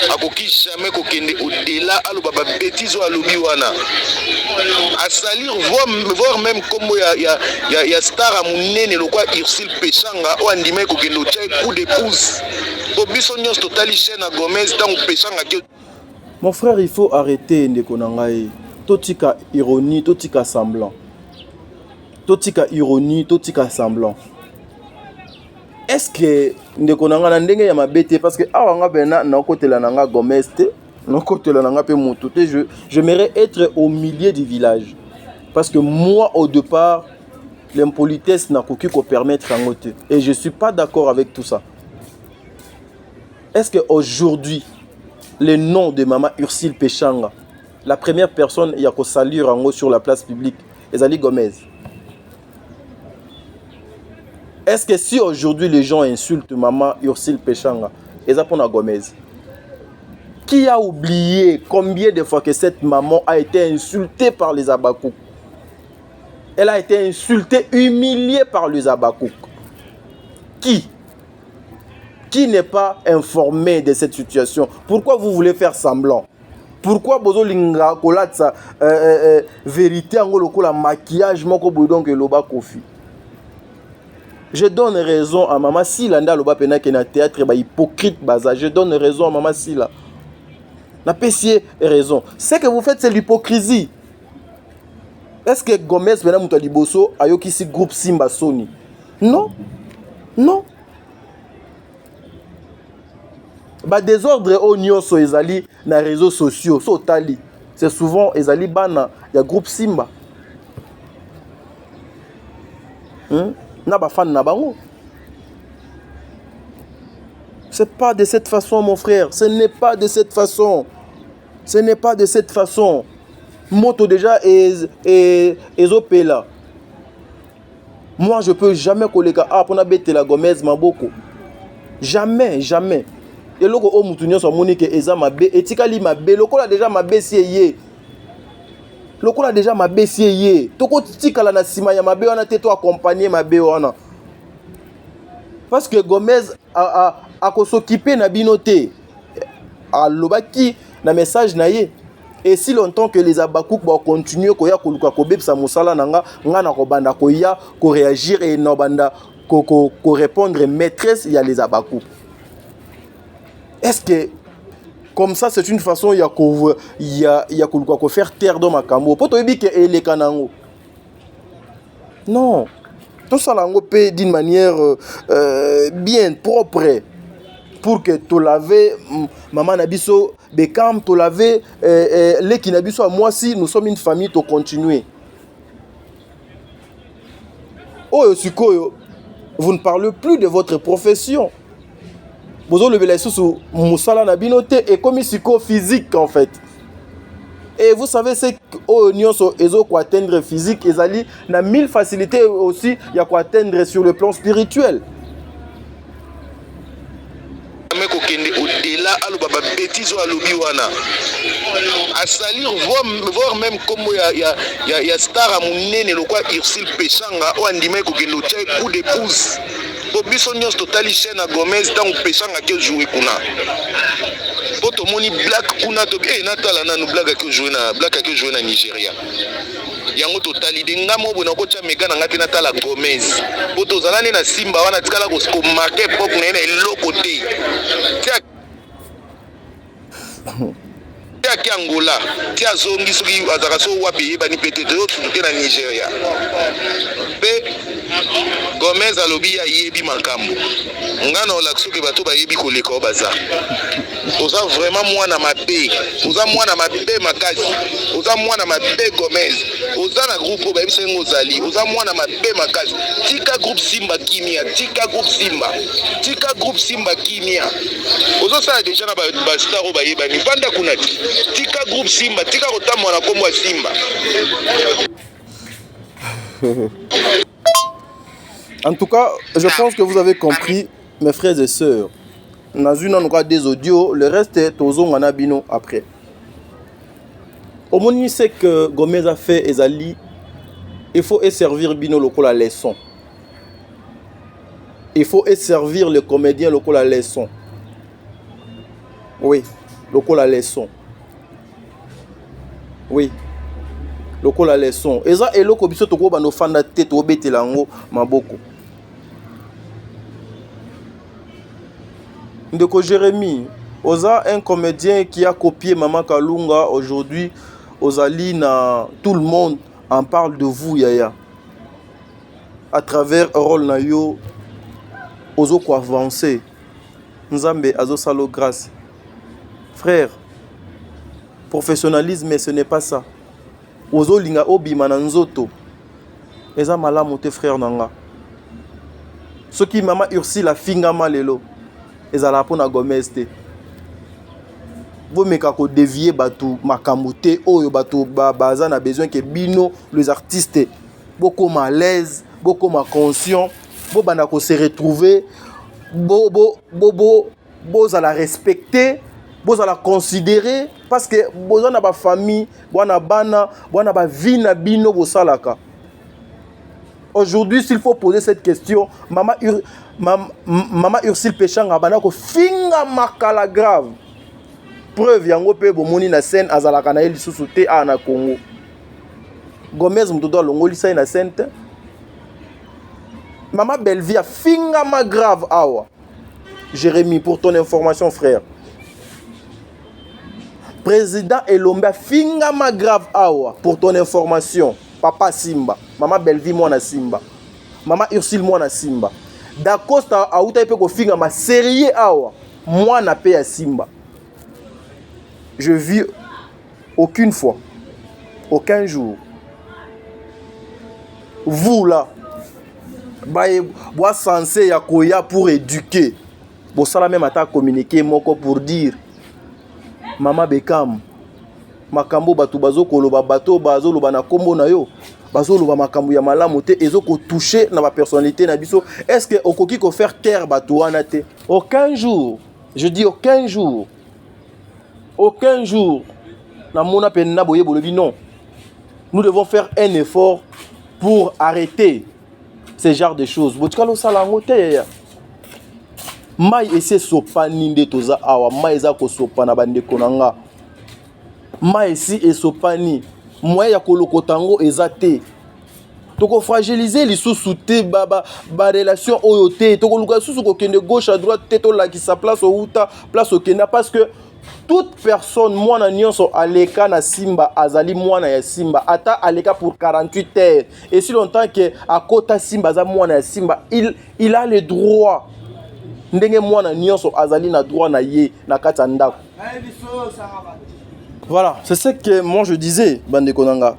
à koki jamais kokende au-delà alo baba bêtise ou alobi wana, à salir voir même combo ya star à munene le quoi Ursil Pechanga ou andime kokende au tchai coup de pouce, bobiso nyos totali chaîne à Gomez tant Pechanga que. Mon frère, il faut arrêter ndeko nangai, totika ironie, totika semblant. Totika ironie, totika semblant. Est-ce que ndeko nanga ndenge ya mabete parce que awanga bena na kotela nanga Gomez te, na kotela nanga pe mutu te, j'aimerais être au milieu du village. Parce que moi au départ, l'impolitesse n'a koki ko permettre en te et je suis pas d'accord avec tout ça. Est-ce que aujourd'hui le nom de maman Ursil Pechanga, la première personne ya ko saluer en sur la place publique, Ezali Gomez? Est-ce que si aujourd'hui les gens insultent maman Ursil Pechanga, et ça pour Gomez, qui a oublié combien de fois que cette maman a été insultée par les Abakouk? Elle a été insultée, humiliée par les Abakouk. Qui n'est pas informé de cette situation? Pourquoi vous voulez faire semblant? Pourquoi bozo linga kolatsa vérité angolo la maquillage moko bodon que loba kofi? Je donne raison à Maman Sila, loba pena ke na théâtre ba hypocrite baza. Je donne raison à Maman Sila. Na pessier raison. Ce que vous faites c'est l'hypocrisie. Est-ce que Gomez pena muto liboso ayoki si groupe Simba Sony? Non. Non. Ba désordre o nyonso ezali na réseaux sociaux, so tali. C'est souvent ezali bana ya groupe Simba. Na ba fan na bango. C'est pas de cette façon mon frère, ce n'est pas de cette façon. Ce n'est pas de cette façon. Moto déjà ezopela. Moi je peux jamais koleka pona betela Gomez maboko. Jamais, jamais. Et loko o mutu nyonso monique eza mabe etikali mabe lokola déjà mabe sieye. Lokola déjà mabe sieye. Toko tikala na sima ya mabe wana te to accompagner mabe wana. Parce que Gomez a ko s'occuper na binote. A lobaki na message na ye. Et si longtemps que les Abakouk vont continuer koya koluka ko bebsa musala nanga ngana ko banda koya ko réagir et no banda ko répondre maîtresse il y a les Abakouk. Est-ce que comme ça c'est une façon ya ko faire taire dans makambo poto yebi ke eleka nango? Non. Tout ça lango pe d'une manière bien propre pour que tu laver maman nabiso Bekam tu laver les qui nabiso à moi si nous sommes une famille to continuer. Oh sikoyo, vous ne parlez plus de votre profession. Vous avez le sous musala na binote et comme siko physique en fait. Et vous savez c'est au nyonso ezo ko atteindre physique ezali na 1000 facilités aussi il y a ko atteindre sur le plan spirituel. Au-delà là aloba ba bêtise à lobby wana à salir voir même comme il y a star à munene lokwa Ursule Pechanga o andimé ko kendo tchai coup de pouce po biso nyos totali chaîne à Gomez tant Pechanga ke jouer kuna poto moni black kuna to natala nanu black ke jouer na Nigeria yango totali de ngamo bona ko tcha mega na ngati natala Gomez poto zalani na Simba wana tikala ko marquer pop na eloko te tia ki Angola tia zongi soki azaka so wapi bani peut-être autre na Nigeria pe Gomez alobi ya yebi makambo ngana olakso ke bato ba yebi koleka baza oza vraiment mwana mabe oza mwana mabe makasi oza mwana mabe Gomez oza na groupe ba bisengo ozali oza mwana mabe makasi tika groupe Simba kimia tika groupe Simba kimia ozo sala déjà na ba star ba yebani vanda kuna tika groupe Simba tika kotamwa na kombo Simba. En tout cas, je pense que vous avez compris, mes frères et sœurs. Dans une endroit des audios, le reste est aux Bino après. Au moment c'est que Gomez a fait Ezali, il faut servir Bino local la leçon. Il faut servir le comédien local la leçon. Oui, local la leçon. Oui. Local la leçon. Et ça, et loko biso toko ba no fanda tete obetelango maboko. Ndeko Jérémy, Oza, un comédien qui a copié Mama Kalunga aujourd'hui, Ozalina, tout le monde en parle de vous, Yaya. À travers rôle Nayo, Ozo ko avancer. Nzambe Azo Salo grâce. Frère, professionnalisme, mais ce n'est pas ça. Ozo linga obi mananzoto. Eza malamu te frère nanga. Ce qui Mama Ursule la fingama lelo. Ezala pona Gomez te. Vous meka ko dévier batu makamute oyo batu baza na besoin que bino les artistes beaucoup à l'aise, beaucoup conscient, bo bana ko se retrouver, bo za la respecter, bo za la considérer parce que besoin na ba famille, bwana bana ba vie na bino bo salaka. Aujourd'hui, s'il faut poser cette question, Mama Ursule Pechanga banako finga makala grave. Preuve yango pe bomoni na scène azalaka na lisusu te na Congo. Gomez mtoto longoli sa na scène. Mama Bellevie a finga ma grave awa. Jérémy, pour ton information frère. Président Elombe a finga ma grave awa pour ton information. Papa Simba, Mama Bellevie moi na Simba. Mama Ursule moi na Simba. Dacosta a outa pe ko finga ma série awa. Moi na pe ya Simba. Je vis aucune fois, aucun jour. Vous là, bois censé ya koya pour éduquer. Bon ça la même à communiquer moko pour dire Mama Bekam makambo batu bazo koloba bato bazo loba na kombo na yo bazo loba makambo ya malamu te ezo ko toucher na ba personnalité na biso. Est-ce que okoki ko faire taire bato wana te? Aucun jour. Je dis aucun jour. Aucun jour. Na mona penna boye bolobi non. Nous devons faire un effort pour arrêter ce genre de choses. Botikalo sala ngote ya. Mai ese sopani nde toza awa mai eza ko sopana bande konanga. Mai esi esopani moyen ya kolokotango ezate. Toko fragiliser lisusu te ba relation oyo te toko luka susu ko kende gauche à droite te to la ki sa place au uta place au kenda parce que toute personne mwana nyonso aleka na Simba azali mwana ya Simba ata aleka pour 48 heures et si longtemps que akota Simba za mwana ya Simba il a le droit ndenge mwana nyonso azali na droit na ye na kati ndako. Voilà, c'est ce que moi je disais bande konanga.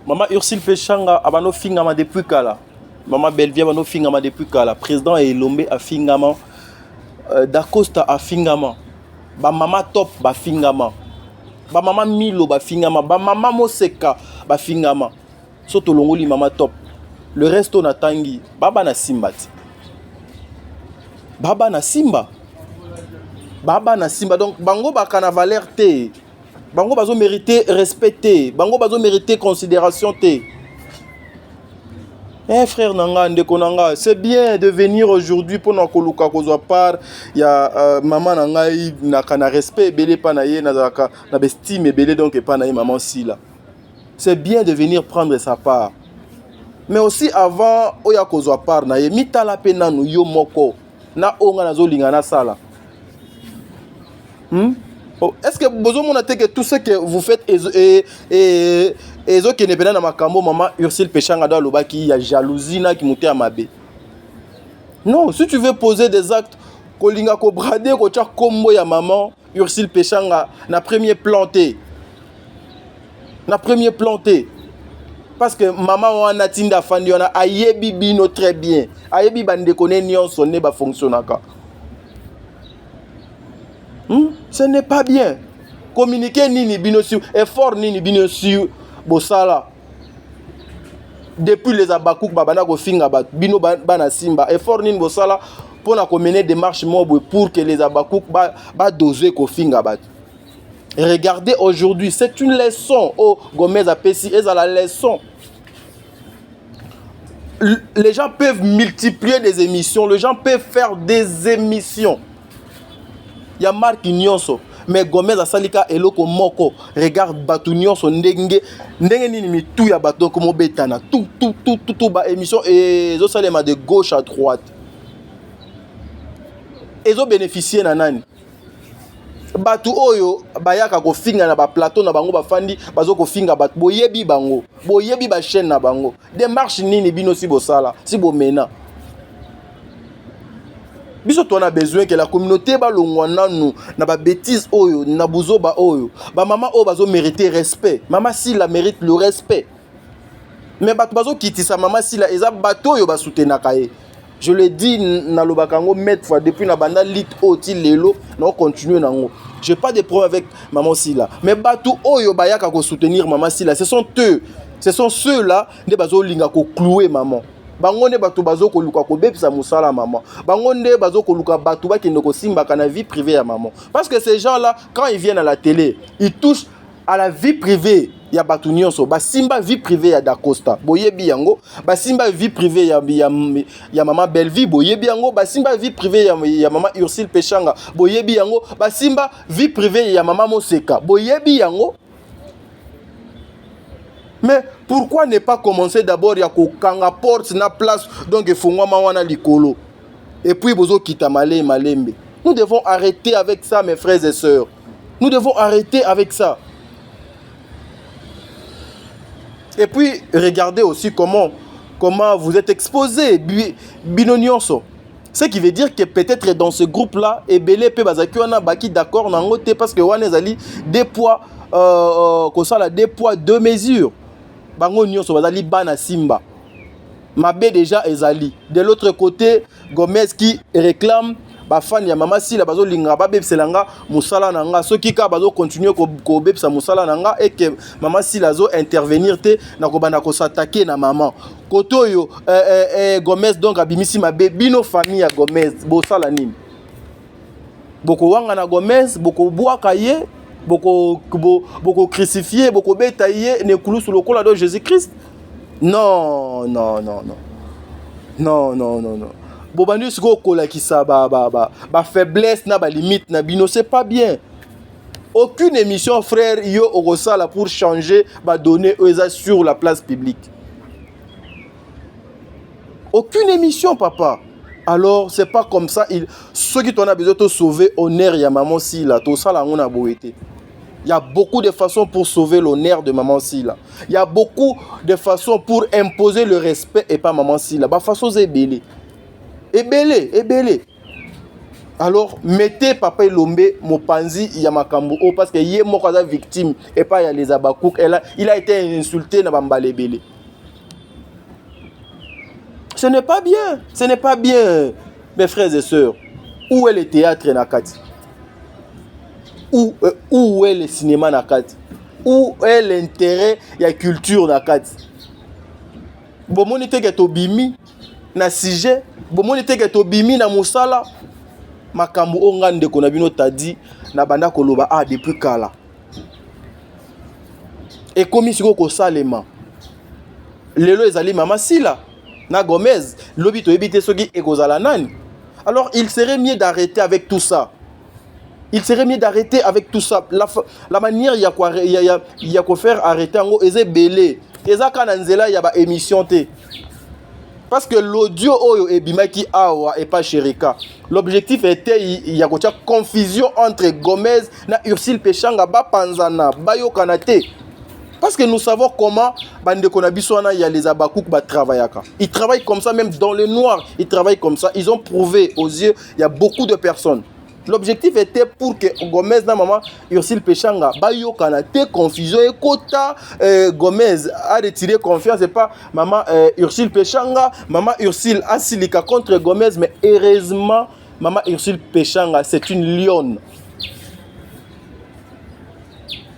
Mama Ursule Pechanga abano fingama depuis kala. Mama Bellevie abano fingama depuis kala. Président Elombe a fingama Dacosta a fingama. Ba mama top ba fingama. Ba mama Milo ba fingama. Ba mama Moseka ba fingama. Soto longoli mama top. Le reste on atangi baba na Simba. Baba na Simba. baba na simba donc bango bakana valeur te bango bazo mériter respect te bango bazo mériter considération te. Frère nanga ndeko nanga, c'est bien de venir aujourd'hui pour na koluka kozwa part ya maman nanga na kana respect belé pa na ye na zaka na bestime belé donc pa na ye maman si là. C'est bien de venir prendre sa part. Mais aussi avant oya kozwa part na ye mitala pe nanu yo moko na onga nazo linga na sala. Est-ce que vous avez que tout ce que vous faites et ce qui n'est pas dans ma cambo, maman Ursule Péchanga dans le bas qui y a jalousie na qui monte à ma baie. Non, si tu veux poser des actes, kolinga ko brade ko tia kombo ya maman Ursule Péchanga na premier planté. Na premier planté. Parce que maman wana tinda fandi wana ayebi bino très bien. Ayebi bande koné nyonso ne ba fonctionnaka. Ce n'est pas bien. Communiquer nini bino sur effort nini bino sur bosala. Depuis les abakouk babana ko finga bat bino bana simba effort nini bosala pour na mener des marches mobo pour que les abakouk ba doser ko finga bat. Regardez aujourd'hui, c'est une leçon au Gomez à Pessi et à la leçon. Les gens peuvent multiplier des émissions, les gens peuvent faire des émissions. Il y a Marc Nyonso, mais Gomez a salika eloko moko. Regarde batu Nyonso ndenge nini mi tout ya bato comme betana tout ba émission et zo salema de gauche à droite. Et zo bénéficier na nani. Batu oyo bayaka ko finga na ba plateau na bango ba fandi bazo ko finga batu boyebi bango boyebi ba chaîne na bango démarche nini bino si bosala si bo mena. Biso on a besoin que la communauté ba longwana nous na ba bêtise oyo na buzo ba oyo ba maman o bazo mériter respect maman si la mérite le respect mais ba bazo kitisa maman si la eza bato oyo ba soutenir kae je le dis na lobakango mettre fois depuis na banda lit oti lelo na continuer nango j'ai pas de problème avec maman si la mais bato oyo ba yaka ko soutenir maman si la ce sont ceux là ne bazo linga ko clouer maman. Bangonde bato bazo ko luka ko bebisa musala maman. Bangonde bazo ko luka bato ba kende ko simba kana vie privée ya maman. Parce que ces gens là quand ils viennent à la télé, ils touchent à la vie privée ya bato nyonso. Ba simba vie privée ya Dacosta. Boyebi yango, ba simba vie privée ya maman Belleville boyebi yango, ba simba vie privée ya maman Ursule Péchanga boyebi yango, ba simba vie privée ya maman Moseka boyebi yango. Mais pourquoi ne pas commencer d'abord ya ko kanga porte na place donc il faut ngoma wana likolo et puis bozo kita malembe. Nous devons arrêter avec ça mes frères et sœurs. Nous devons arrêter avec ça. Et puis regardez aussi comment vous êtes exposés bino nyonso. Ce qui veut dire que peut-être dans ce groupe là ebele pe bazaki wana baki d'accord nango te parce que wana ezali des poids ko sala des poids deux mesures. Bango nyonso bazali bana simba. Mabe déjà ezali. De l'autre côté, Gomez qui réclame ba fan ya mama si la bazo linga ba bebselanga musala nanga soki ka bazo continuer ko bebsa musala nanga et que mama si la zo intervenir te na ko bana ko s'attaquer na maman. Koto yo Gomez donc abimisi mabe bino famille ya Gomez bo sala nini. Boko wanga na Gomez boko bwaka ye beaucoup crucifié, beaucoup bétaillé, ne coulent sous le col de Jésus-Christ. Non. Bobani siko kola ki sa ba faiblesse na ba limite na bino c'est pas bien. Aucune émission frère yo okosala pour changer ba donner eza sur la place publique. Aucune émission papa. Alors c'est pas comme ça ceux qui t'en a besoin de sauver honneur ya maman si là tout ça là on a boité. Il y a beaucoup de façons pour sauver l'honneur de maman Sila. Il y a beaucoup de façons pour imposer le respect et pas maman Sila. Bah façon ébélé. Alors mettez papa Lombe Mopanzi Yamakambo parce que yé mo kaza victime et pas ya les abakouk. Il a été insulté na bambale belé. Ce n'est pas bien, mes frères et sœurs. Où est le théâtre Nakati? Où est le cinéma Nakati? Où est l'intérêt de la culture Nakati? Bomoni te ke to bimi na sujet, bomoni te ke to bimi na musala. makambo onga ndeko na bino tadi na banda koloba depuis kala et komi siko ko salema lelo ezali mama Sila na Gomez lobi to ebité soki ekozala nani. Alors il serait mieux d'arrêter avec tout ça. Il serait mieux d'arrêter avec tout ça. La manière il y a quoi faire arrêter en gros eze belé eza kana nzela ya ba émission té. Parce que l'audio oyo ebimaki awa et pas Sherika. L'objectif était il y a confusion entre Gomez na Ursule Pechanga ba panzana ba yo kanate. Parce que nous savons comment bande konabiswana il y a les abakouk ba travaillaka. Ils travaillent comme ça même dans le noir, ils travaillent comme ça, ils ont prouvé aux yeux, il y a beaucoup de personnes. L'objectif était pour que Gomez na maman Ursule Pechanga ba yo kanate confusion et kota Gomez a retiré confiance et pas maman Ursule Pechanga, maman Ursule asilika contre Gomez mais heureusement maman Ursule Pechanga c'est une lionne.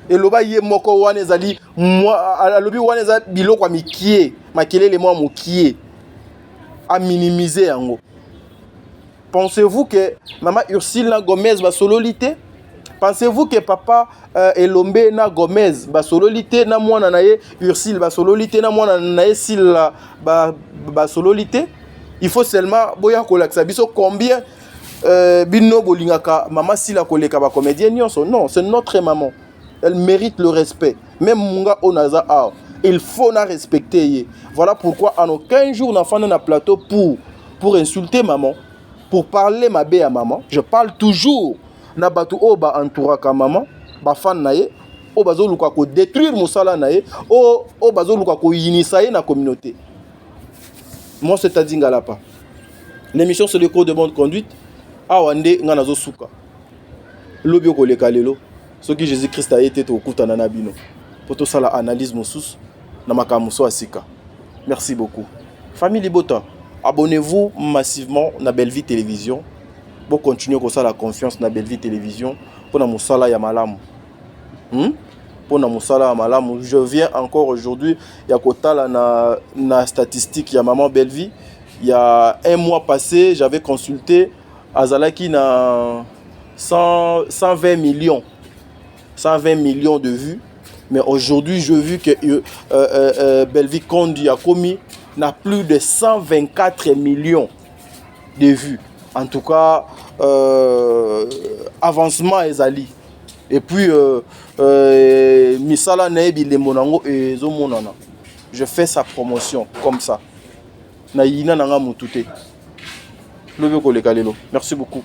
Et loba ye moko wane zali moi alobi wane za biloko mikie makelele moi mokie a minimiser yango. Pensez-vous que maman Ursule na Gomez va sololité? Pensez-vous que papa Elombe na Gomez va sololité na mwana na ye Ursule va sololité na mwana na ye Sila ba sololité? Il faut seulement boya kolakisa biso combien bino bolingaka maman Sila koleka ba comédienne nyonso. Non, c'est notre maman. Elle mérite le respect. Même Munga Onaza a. Il faut la respecter. Voilà pourquoi en aucun jour on a fait un plateau pour insulter maman, pour parler ma bé à maman. Je parle toujours na batu oba entouraka maman, ba fan nae, oba zo luka ko détruire musala nae, oba zo luka ko initier na communauté. Moi c'est Tadinga Lapa. L'émission c'est le cours de bonne conduite. Awande ngana zo suka. Lobi ko le kalelo. Ce que Jésus-Christ a été au Koutana Nabino. Pour tout ça, l'analyse Moussous, Namakamuso Asika. Merci beaucoup. Famille Libota, abonnez-vous massivement à Belle-Vie Télévision. Pour continuer comme ça la confiance dans Belle-Vie Télévision. Pour na Moussala Yamalam. Pour na Moussala Yamalam. Je viens encore aujourd'hui. Il y a Kotala na statistique. Il y a Maman Belle-Vie. Il y a un mois passé, j'avais consulté Azalaki na 120 millions. 120 millions de vues. Mais aujourd'hui, je vu que Belle-Vie Kondi a commis n'a plus de 124 millions de vues. En tout cas, avancement ezali. Et puis, Misala Nebi le Monango et Zomonana. Je fais sa promotion comme ça. Naïna Nanga Moutoute. Merci beaucoup.